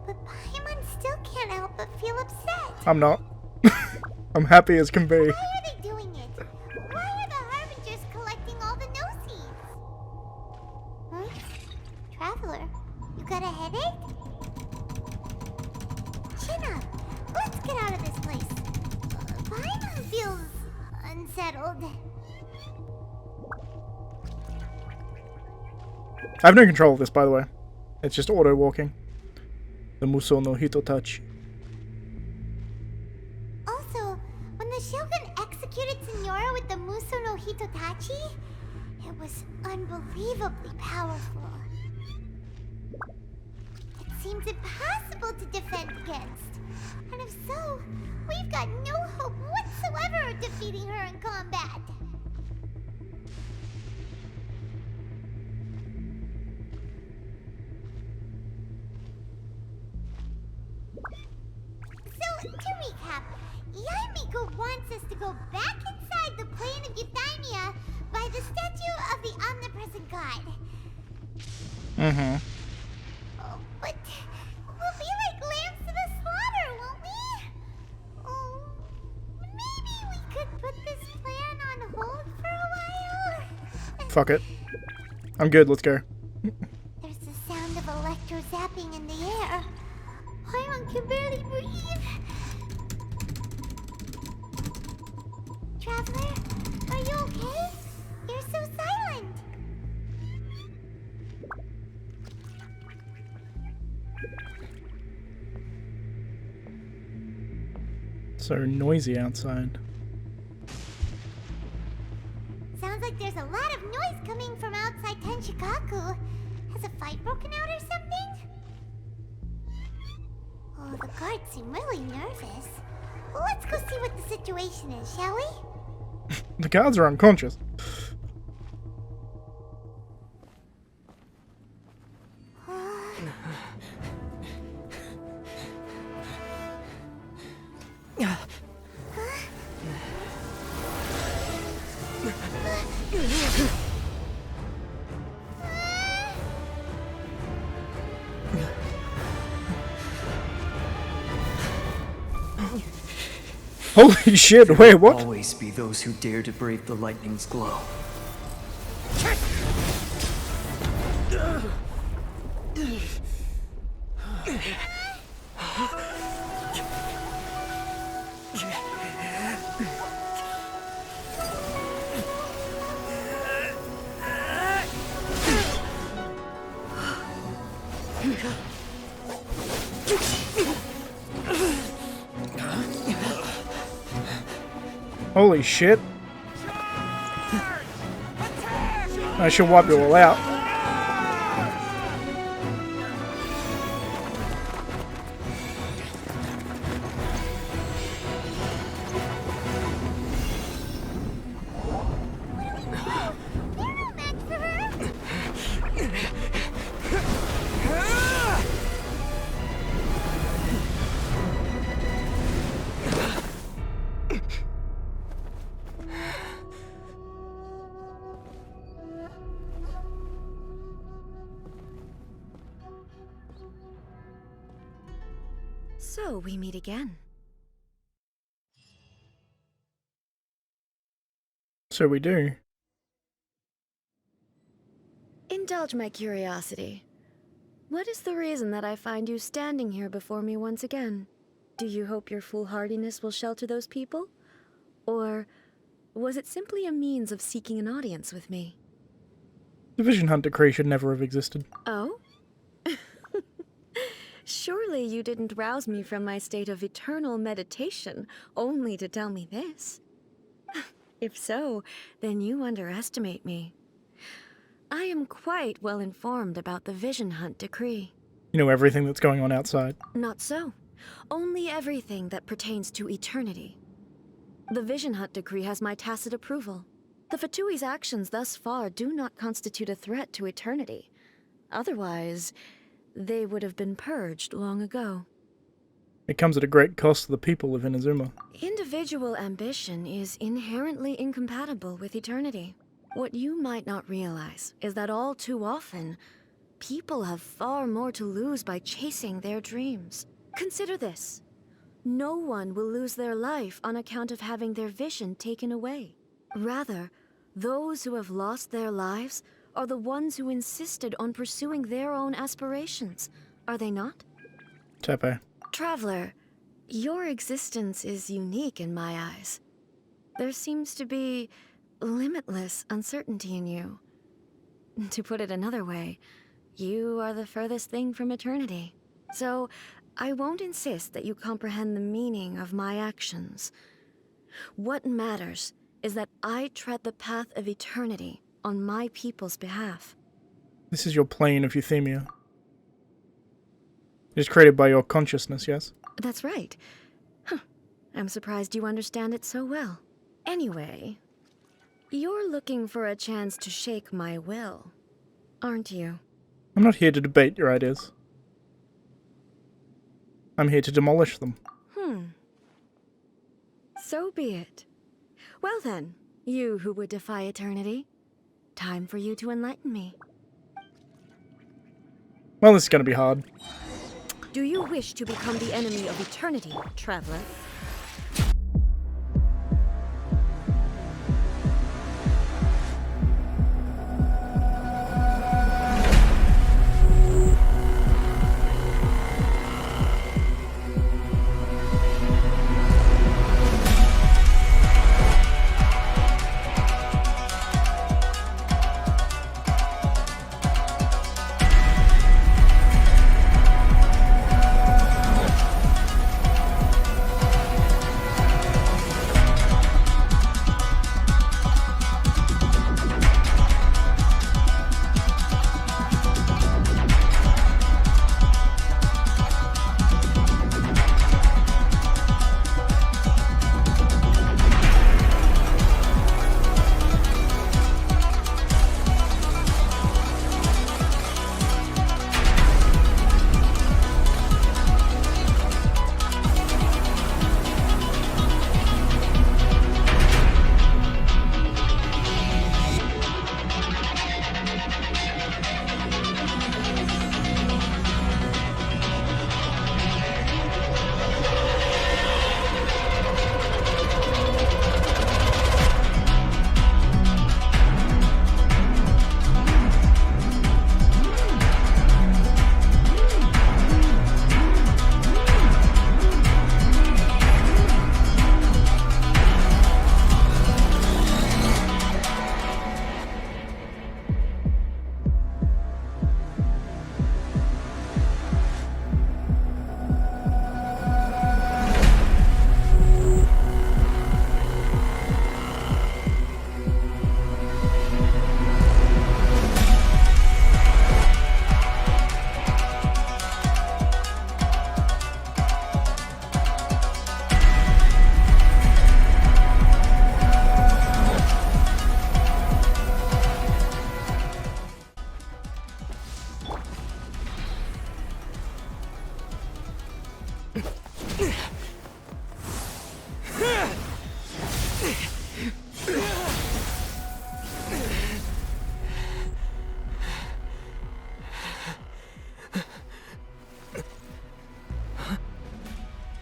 but Paimon still can't help but feel upset. I'm not. I'm happy as can be. Why are they doing it? Why are the Harbingers collecting all the no-seeds? Huh? Traveler, you got a headache? Chin up. Let's get out of this place. Paimon feels unsettled. I have no control of this, by the way. It's just auto walking. The Muso no Hitotachi. Also, when the Shogun executed Signora with the Muso no Hitotachi, it was unbelievably powerful. It seems impossible to defend against. And if so, we've got no hope whatsoever of defeating her in combat. mishap. Yaimiko wants us to go back inside the plane of Euthymia by the statue of the omnipresent god. Mm-hmm. Oh, but we'll be like lambs to the slaughter, won't we? Oh, maybe we could put this plan on hold for a while? Fuck it. I'm good, let's go. There's the sound of electro zapping in the air. Hyron can barely breathe. Traveler, are you okay? You're so silent. So noisy outside. Sounds like there's a lot of noise coming from outside Tenshikaku. Has a fight broken out or something? Oh, the guards seem really nervous. Well, let's go see what the situation is, shall we? The guards are unconscious. Holy shit, wait, what? Always be those who dare to brave the lightning's glow. Holy shit. I should wipe you all out. So we meet again. So we do. Indulge my curiosity. What is the reason that I find you standing here before me once again? Do you hope your foolhardiness will shelter those people? Or was it simply a means of seeking an audience with me? The Vision Hunt decree should never have existed. Oh? Surely you didn't rouse me from my state of eternal meditation only to tell me this. If so, then you underestimate me. I am quite well informed about the Vision Hunt decree. You know everything that's going on outside. Not so. Only everything that pertains to eternity. The Vision Hunt decree has my tacit approval. The Fatui's actions thus far do not constitute a threat to eternity. Otherwise, they would have been purged long ago. It comes at a great cost to the people of Inazuma. Individual ambition is inherently incompatible with eternity. What you might not realize is that all too often, people have far more to lose by chasing their dreams. Consider this. No one will lose their life on account of having their vision taken away. Rather, those who have lost their lives are the ones who insisted on pursuing their own aspirations, are they not? Tepe. Traveler, your existence is unique in my eyes. There seems to be limitless uncertainty in you. To put it another way, you are the furthest thing from eternity. So, I won't insist that you comprehend the meaning of my actions. What matters is that I tread the path of eternity on my people's behalf. This is your plane of euthymia. It is created by your consciousness, yes? That's right. Huh. I'm surprised you understand it so well. Anyway, you're looking for a chance to shake my will, aren't you? I'm not here to debate your ideas. I'm here to demolish them. So be it. Well then, you who would defy eternity, time for you to enlighten me. Well, this is gonna be hard. Do you wish to become the enemy of eternity, traveler?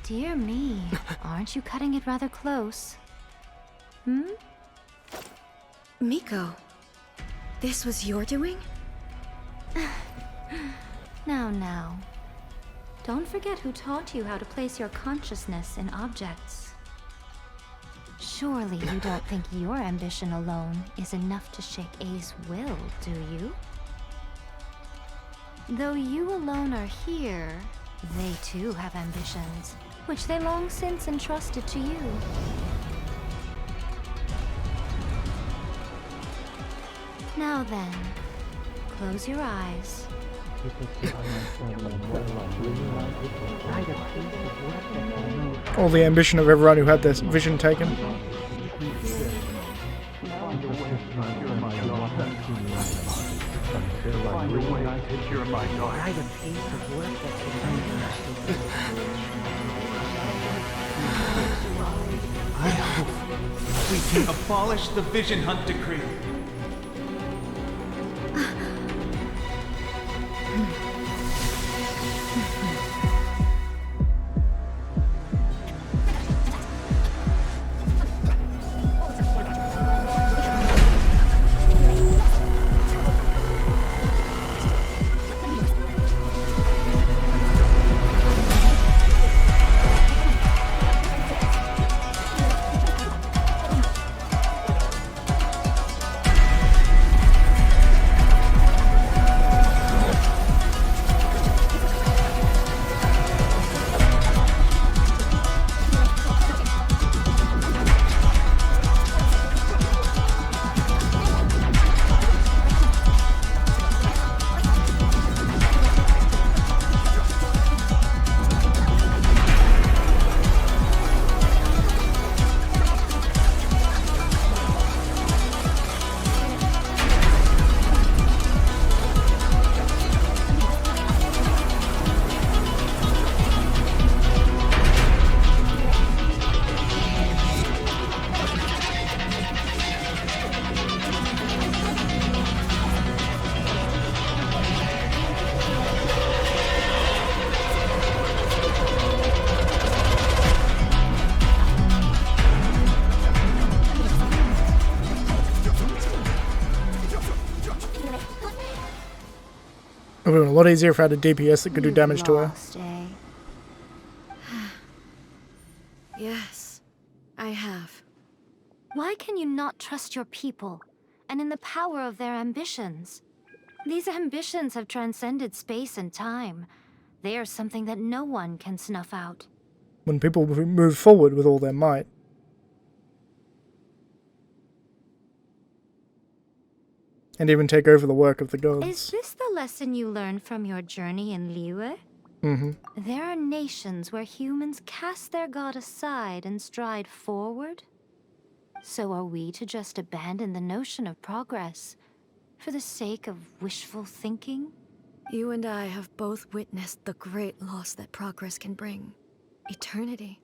Dear me, aren't you cutting it rather close? Hmm? Miko, this was your doing? Now. Don't forget who taught you how to place your consciousness in objects. Surely you don't think your ambition alone is enough to shake A's will, do you? Though you alone are here, they too have ambitions, which they long since entrusted to you. Now then, close your eyes. All the ambition of everyone who had their vision taken. I hope we can abolish the Vision Hunt Decree. would have been a lot easier if I had a DPS that could do damage to her. Lost, eh? Yes, I have. Why can you not trust your people, and in the power of their ambitions? These ambitions have transcended space and time. They are something that no one can snuff out. When people move forward with all their might. And even take over the work of the gods. Is this the lesson you learned from your journey in Liyue? Mm-hmm. There are nations where humans cast their god aside and stride forward. So are we to just abandon the notion of progress for the sake of wishful thinking? You and I have both witnessed the great loss that progress can bring. Eternity.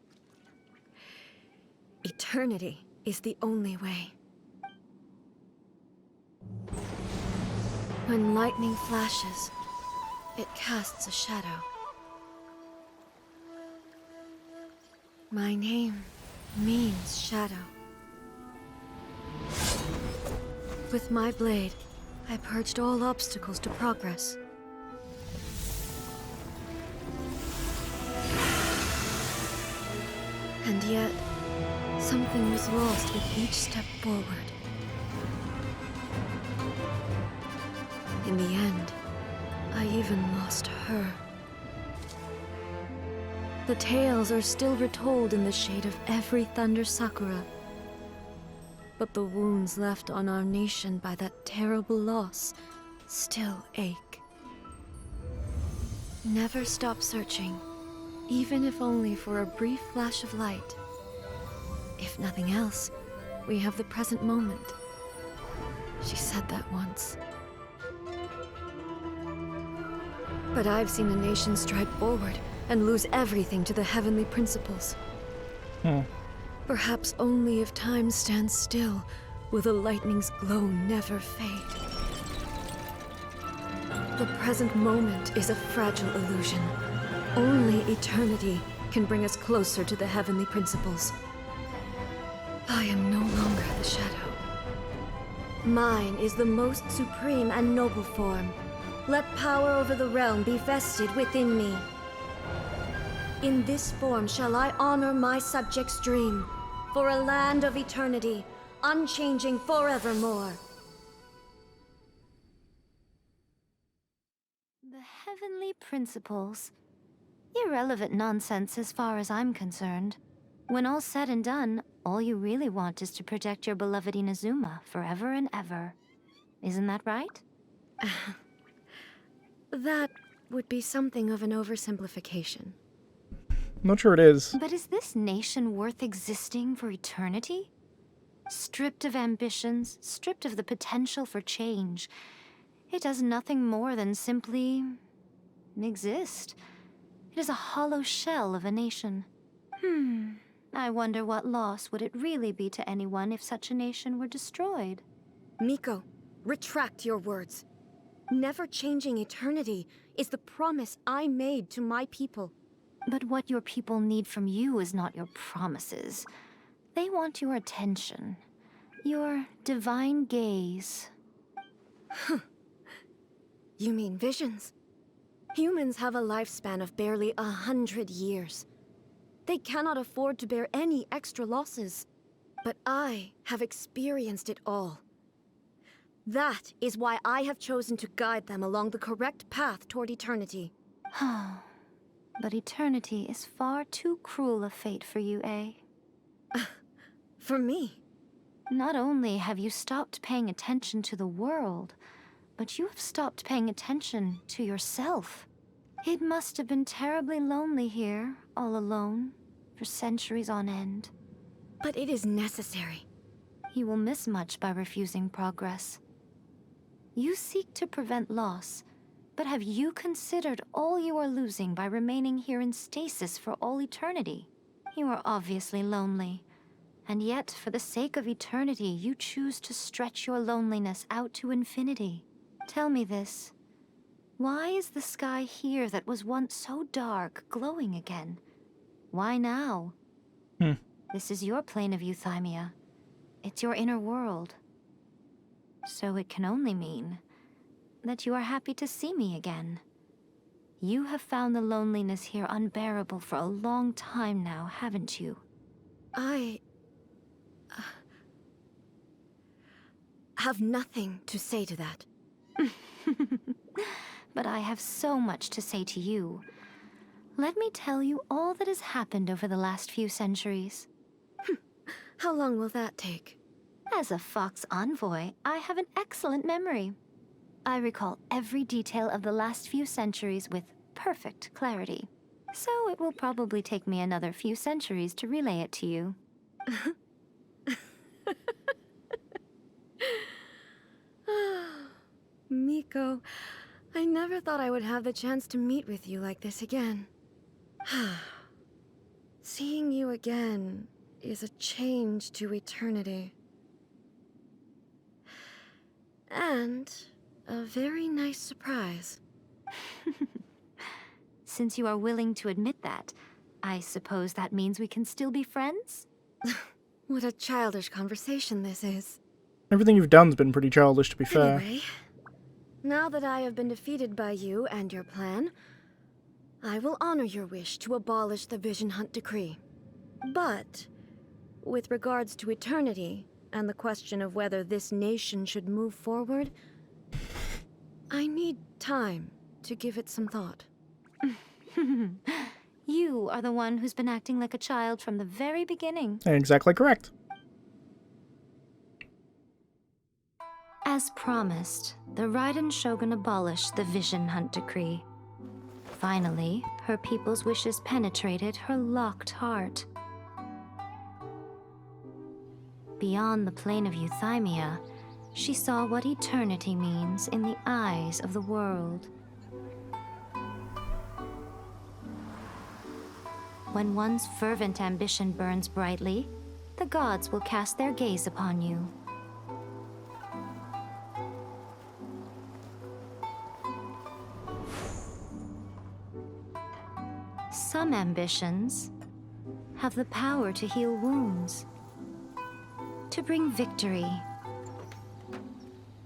Eternity is the only way. When lightning flashes, it casts a shadow. My name means shadow. With my blade, I purged all obstacles to progress. And yet, something was lost with each step forward. In the end, I even lost her. The tales are still retold in the shade of every Thunder Sakura. But the wounds left on our nation by that terrible loss still ache. Never stop searching, even if only for a brief flash of light. If nothing else, we have the present moment. She said that once. But I've seen a nation stride forward and lose everything to the heavenly principles. Perhaps only if time stands still will the lightning's glow never fade. The present moment is a fragile illusion. Only eternity can bring us closer to the heavenly principles. I am no longer the shadow. Mine is the most supreme and noble form. Let power over the realm be vested within me. In this form shall I honor my subjects' dream, for a land of eternity, unchanging forevermore. The heavenly principles. Irrelevant nonsense as far as I'm concerned. When all's said and done, all you really want is to protect your beloved Inazuma forever and ever. Isn't that right? That would be something of an oversimplification. Not sure it is. But is this nation worth existing for eternity? Stripped of ambitions, stripped of the potential for change, it does nothing more than simply exist. It is a hollow shell of a nation. I wonder what loss would it really be to anyone if such a nation were destroyed? Miko, retract your words. Never changing eternity is the promise I made to my people. But what your people need from you is not your promises. They want your attention. Your divine gaze. You mean visions? Humans have a lifespan of barely 100 years. They cannot afford to bear any extra losses. But I have experienced it all. That is why I have chosen to guide them along the correct path toward eternity. But eternity is far too cruel a fate for you, eh? For me? Not only have you stopped paying attention to the world, but you have stopped paying attention to yourself. It must have been terribly lonely here, all alone, for centuries on end. But it is necessary. You will miss much by refusing progress. You seek to prevent loss, but have you considered all you are losing by remaining here in stasis for all eternity? You are obviously lonely, and yet for the sake of eternity you choose to stretch your loneliness out to infinity. Tell me this. Why is the sky here that was once so dark glowing again? Why now? This is your plane of euthymia. It's your inner world. So it can only mean that you are happy to see me again. You have found the loneliness here unbearable for a long time now, haven't you? I have nothing to say to that. But I have so much to say to you. Let me tell you all that has happened over the last few centuries. How long will that take? As a Fox envoy, I have an excellent memory. I recall every detail of the last few centuries with perfect clarity. So it will probably take me another few centuries to relay it to you. Miko, I never thought I would have the chance to meet with you like this again. Seeing you again is a change to eternity. And a very nice surprise. Since you are willing to admit that, I suppose that means we can still be friends? What a childish conversation this is. Everything you've done's been pretty childish, to be fair. Anyway, now that I have been defeated by you and your plan, I will honor your wish to abolish the Vision Hunt Decree. But, with regards to eternity, and the question of whether this nation should move forward, I need time to give it some thought. You are the one who's been acting like a child from the very beginning. Exactly correct. As promised, the Raiden Shogun abolished the Vision Hunt Decree. Finally, her people's wishes penetrated her locked heart. Beyond the plane of Euthymia, she saw what eternity means in the eyes of the world. When one's fervent ambition burns brightly, the gods will cast their gaze upon you. Some ambitions have the power to heal wounds, to bring victory,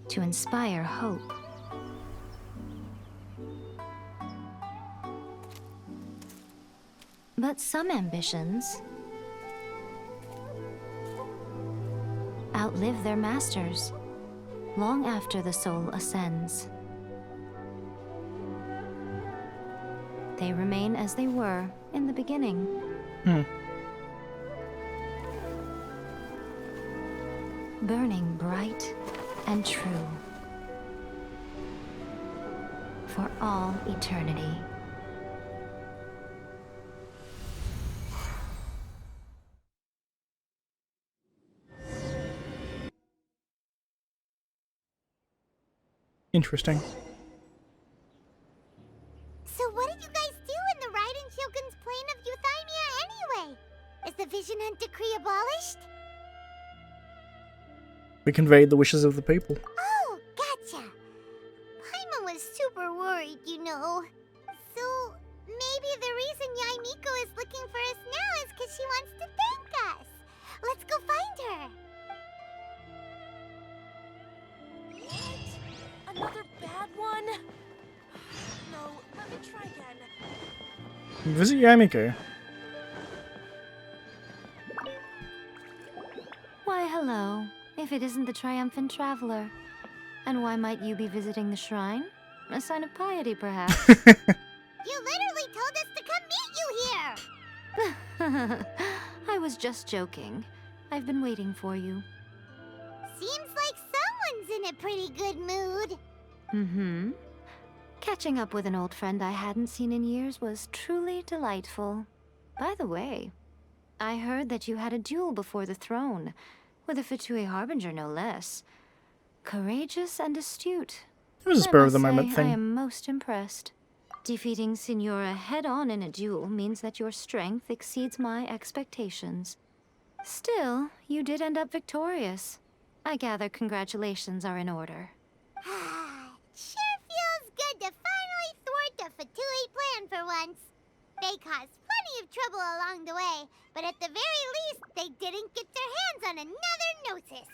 to inspire hope. But some ambitions outlive their masters long after the soul ascends. They remain as they were in the beginning. Burning bright and true for all eternity. Interesting. So what did you guys do in the Raiden Shogun's plane of Euthymia anyway? Is the Vision Hunt Decree abolished? We conveyed the wishes of the people. Oh, gotcha. Paimon was super worried, you know. So maybe the reason Yae Miko is looking for us now is because she wants to thank us. Let's go find her. What? Another bad one? No, let me try again. Visit Yamiko. Why, hello. If it isn't the triumphant traveler. And why might you be visiting the shrine? A sign of piety, perhaps? You literally told us to come meet you here! I was just joking. I've been waiting for you. Seems like someone's in a pretty good mood. Mm-hmm. Catching up with an old friend I hadn't seen in years was truly delightful. By the way, I heard that you had a duel before the throne, with a Fatui Harbinger no less. Courageous and astute. It was a spur of the moment thing. I am most impressed. Defeating Signora head-on in a duel means that your strength exceeds my expectations. Still, you did end up victorious. I gather congratulations are in order. Sure feels good to finally thwart the Fatui plan for once. They caused plenty of trouble along the way, but at the very least, they didn't get their hands on another Gnosis.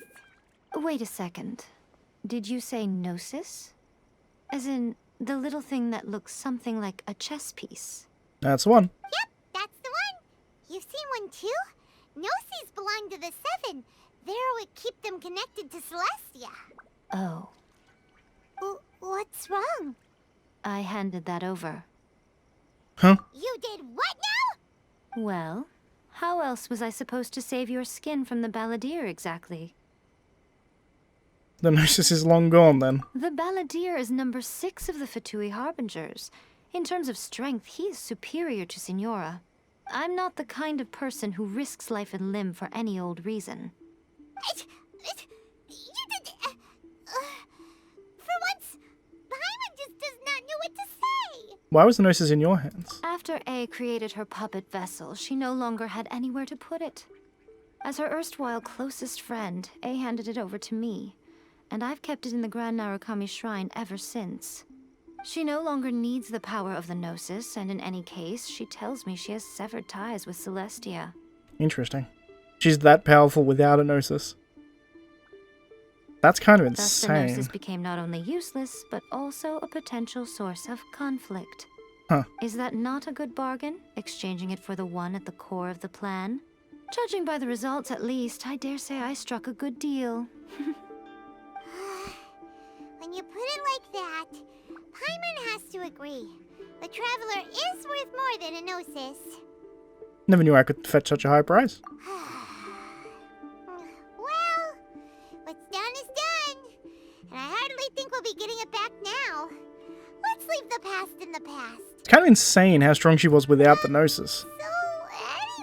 Wait a second. Did you say Gnosis? As in, the little thing that looks something like a chess piece. That's the one. Yep, that's the one. You've seen one too? Gnosis belong to the Seven. They're what keep them connected to Celestia. Oh. What's wrong? I handed that over. Huh? You did what now? Well, how else was I supposed to save your skin from the Balladeer exactly? The Gnosis is long gone then. The Balladeer is number 6 of the Fatui Harbingers. In terms of strength, he is superior to Signora. I'm not the kind of person who risks life and limb for any old reason. For once, Paimon just does not know what to say. Why was the Gnosis in your hands? After A created her puppet vessel, she no longer had anywhere to put it. As her erstwhile closest friend, A handed it over to me, and I've kept it in the Grand Narukami Shrine ever since. She no longer needs the power of the Gnosis, and in any case, she tells me she has severed ties with Celestia. Interesting. She's that powerful without a Gnosis. That's kind of Thus, the insane. Gnosis became not only useless, but also a potential source of conflict. Huh. Is that not a good bargain, exchanging it for the one at the core of the plan? Judging by the results, at least, I dare say I struck a good deal. When you put it like that, Paimon has to agree. The Traveler is worth more than a Gnosis. Never knew I could fetch such a high price. Well, what's done is done. And I hardly think we'll be getting it back now. Let's leave the past in the past. It's kind of insane how strong she was without the Gnosis. So,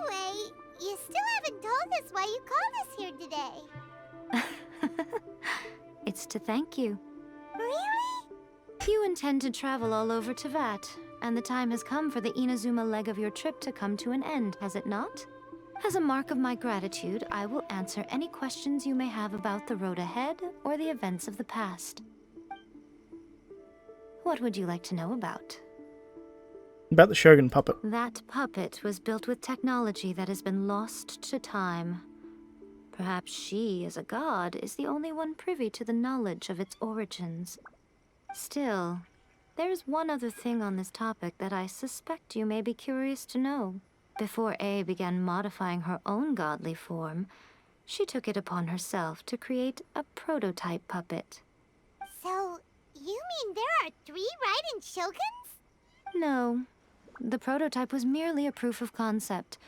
anyway, you still haven't told us why you called us here today. It's to thank you. Really? You intend to travel all over Tevat, and the time has come for the Inazuma leg of your trip to come to an end, has it not? As a mark of my gratitude, I will answer any questions you may have about the road ahead or the events of the past. What would you like to know about? About the Shogun puppet. That puppet was built with technology that has been lost to time. Perhaps she, as a god, is the only one privy to the knowledge of its origins. Still, there is one other thing on this topic that I suspect you may be curious to know. Before A began modifying her own godly form, she took it upon herself to create a prototype puppet. So, you mean there are 3 Raiden Shoguns? No, the prototype was merely a proof of concept.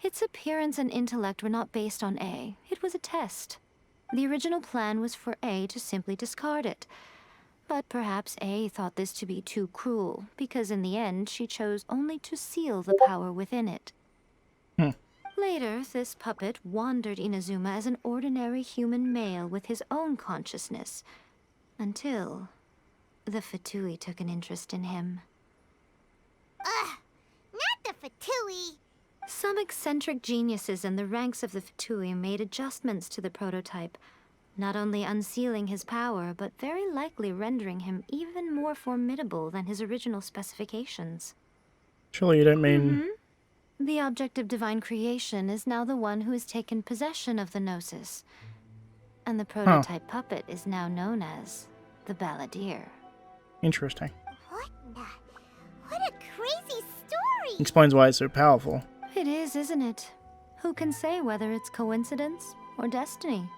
Its appearance and intellect were not based on A. It was a test. The original plan was for A to simply discard it. But perhaps A thought this to be too cruel, because in the end she chose only to seal the power within it. Later, this puppet wandered Inazuma as an ordinary human male with his own consciousness, until the Fatui took an interest in him. Ugh, not the Fatui. Some eccentric geniuses in the ranks of the Fatui made adjustments to the prototype, not only unsealing his power, but very likely rendering him even more formidable than his original specifications. Surely you don't mean... The object of divine creation is now the one who has taken possession of the Gnosis, and the prototype puppet is now known as the Balladeer. Interesting. What a crazy story! Explains why it's so powerful. It is, isn't it? Who can say whether it's coincidence or destiny?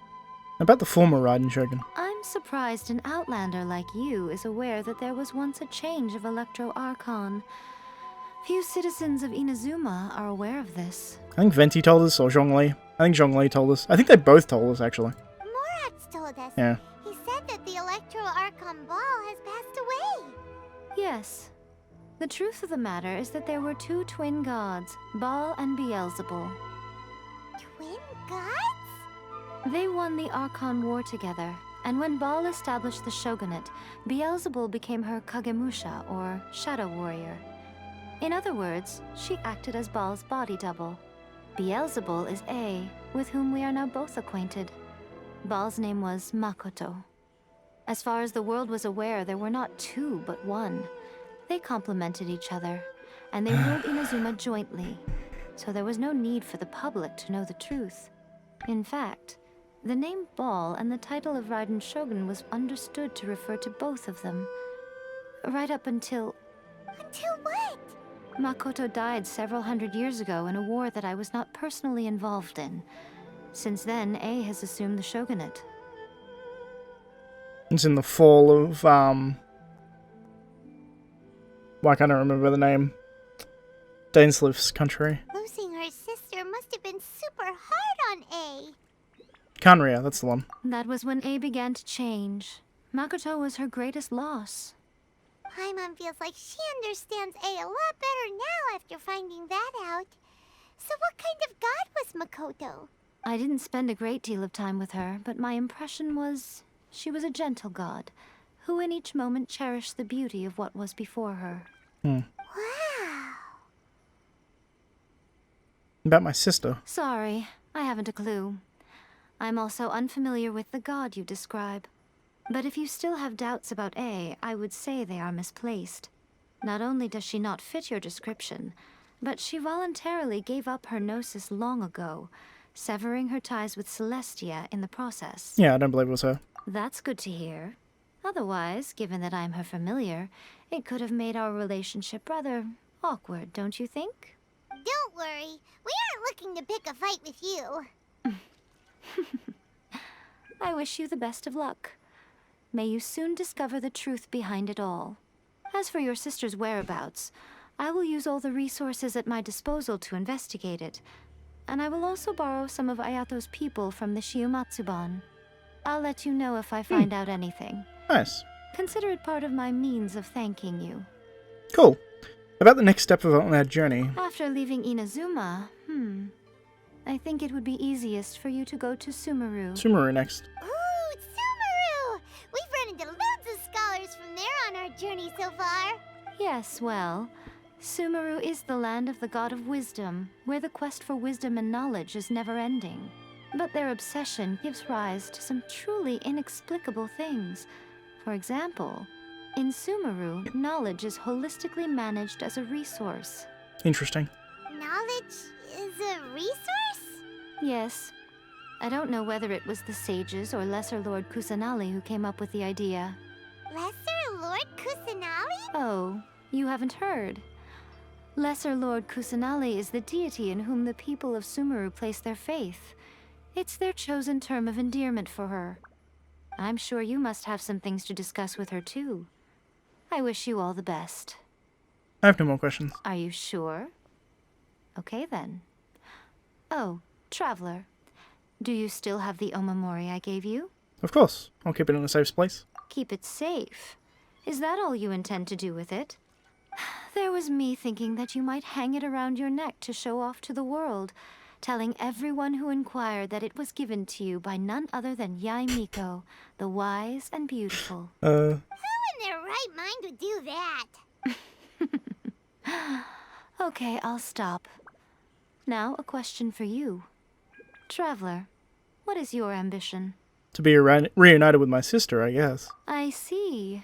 About the former Raiden Shogun. I'm surprised an outlander like you is aware that there was once a change of Electro Archon. Few citizens of Inazuma are aware of this. I think Venti told us, or Zhongli. I think Zhongli told us. I think they both told us, actually. Morat's told us. Yeah. He said that the Electro Archon Ball has passed away. Yes. The truth of the matter is that there were 2 twin gods, Baal and Beelzebul. Twin gods? They won the Archon War together, and when Baal established the shogunate, Beelzebul became her Kagemusha, or Shadow Warrior. In other words, she acted as Baal's body double. Beelzebul is A, with whom we are now both acquainted. Baal's name was Makoto. As far as the world was aware, there were not 2, but 1. They complemented each other, and they ruled Inazuma jointly, so there was no need for the public to know the truth. In fact, the name Baal and the title of Raiden Shogun was understood to refer to both of them. right up until... Until what? Makoto died several hundred years ago in a war that I was not personally involved in. Since then, A has assumed the shogunate. It's in the fall of, why can't I remember the name? Dainsleif's country. Losing her sister must have been super hard on A. Kanria, that's the one. That was when A began to change. Makoto was her greatest loss. Paimon feels like she understands A a lot better now after finding that out. So what kind of god was Makoto? I didn't spend a great deal of time with her, but my impression was she was a gentle god, who in each moment cherished the beauty of what was before her. Wow. About my sister. Sorry, I haven't a clue. I'm also unfamiliar with the god you describe. But if you still have doubts about A, I would say they are misplaced. Not only does she not fit your description, but she voluntarily gave up her gnosis long ago, severing her ties with Celestia in the process. Yeah, I don't believe it was her. That's good to hear. Otherwise, given that I'm her familiar, it could have made our relationship rather awkward, don't you think? Don't worry, we aren't looking to pick a fight with you. I wish you the best of luck. May you soon discover the truth behind it all. As for your sister's whereabouts, I will use all the resources at my disposal to investigate it. And I will also borrow some of Ayato's people from the Shiumatsuban. I'll let you know if I find out anything. Nice. Consider it part of my means of thanking you. Cool. About the next step of our journey. After leaving Inazuma, I think it would be easiest for you to go to Sumeru. Sumeru next. Ooh, Sumeru! We've run into loads of scholars from there on our journey so far. Yes, well, Sumeru is the land of the god of wisdom, where the quest for wisdom and knowledge is never-ending. But their obsession gives rise to some truly inexplicable things. For example, in Sumeru, knowledge is holistically managed as a resource. Interesting. Knowledge is a resource? Yes. I don't know whether it was the sages or Lesser Lord Kusanali who came up with the idea. Lesser Lord Kusanali? Oh, you haven't heard. Lesser Lord Kusanali is the deity in whom the people of Sumeru place their faith. It's their chosen term of endearment for her. I'm sure you must have some things to discuss with her too. I wish you all the best. I have no more questions. Are you sure? Okay then. Oh, Traveler. Do you still have the Omamori I gave you? Of course. I'll keep it in a safe place. Keep it safe? Is that all you intend to do with it? There was me thinking that you might hang it around your neck to show off to the world, telling everyone who inquired that it was given to you by none other than Yae Miko, the wise and beautiful. Who in their right mind would do that? Okay, I'll stop. Now, a question for you. Traveler, what is your ambition? To be reunited with my sister, I guess. I see.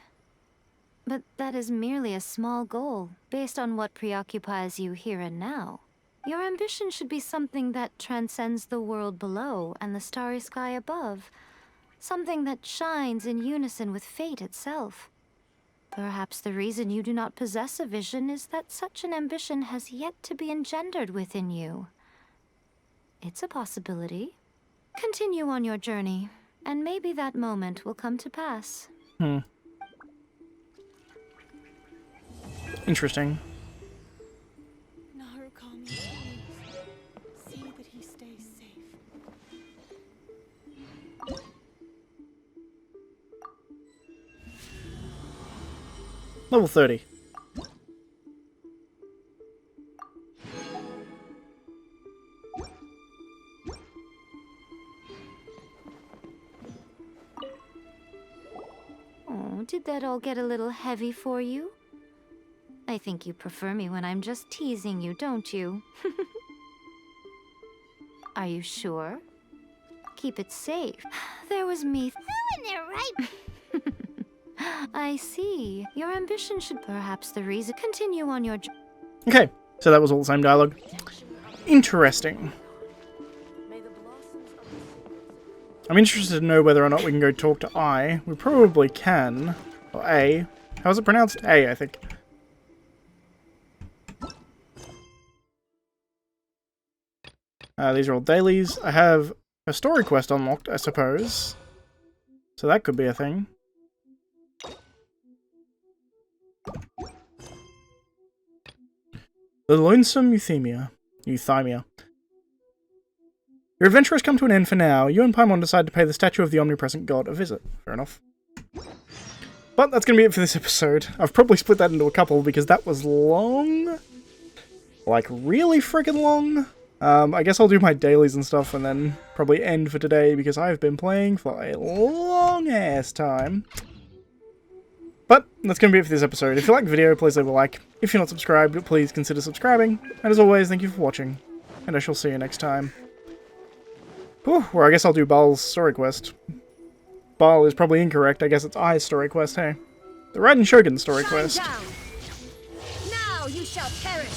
But that is merely a small goal, based on what preoccupies you here and now. Your ambition should be something that transcends the world below and the starry sky above. Something that shines in unison with fate itself. Perhaps the reason you do not possess a vision is that such an ambition has yet to be engendered within you. It's a possibility. Continue on your journey, and maybe that moment will come to pass. Interesting. See that he stays safe. Level 30. Oh, did that all get a little heavy for you? I think you prefer me when I'm just teasing you, don't you? Are you sure? Keep it safe. There was me. Who in their right... I see. Your ambition should perhaps the reason. Continue on your... Okay, so that was all the same dialogue. Interesting. I'm interested to know whether or not we can go talk to I. We probably can. Or A. How's it pronounced? A, I think. These are all dailies. I have a story quest unlocked, I suppose. So that could be a thing. The Lonesome Euthymia. Your adventure has come to an end for now. You and Paimon decide to pay the statue of the omnipresent god a visit. Fair enough. But that's going to be it for this episode. I've probably split that into a couple because that was long. Like, really freaking long. I guess I'll do my dailies and stuff and then probably end for today because I've been playing for a long-ass time. But that's going to be it for this episode. If you like the video, please leave a like. If you're not subscribed, please consider subscribing. And as always, thank you for watching. And I shall see you next time. Whew, or I guess I'll do Bal's story quest. Bal is probably incorrect. I guess it's I's story quest, hey? The Raiden Shogun story quest. Down. Now you shall perish.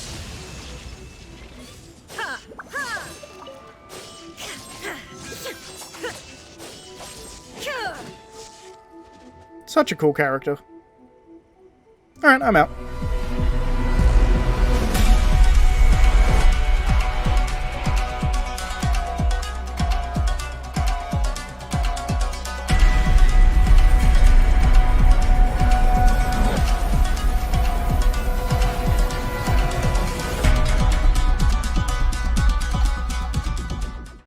Ha, ha. Such a cool character. Alright, I'm out.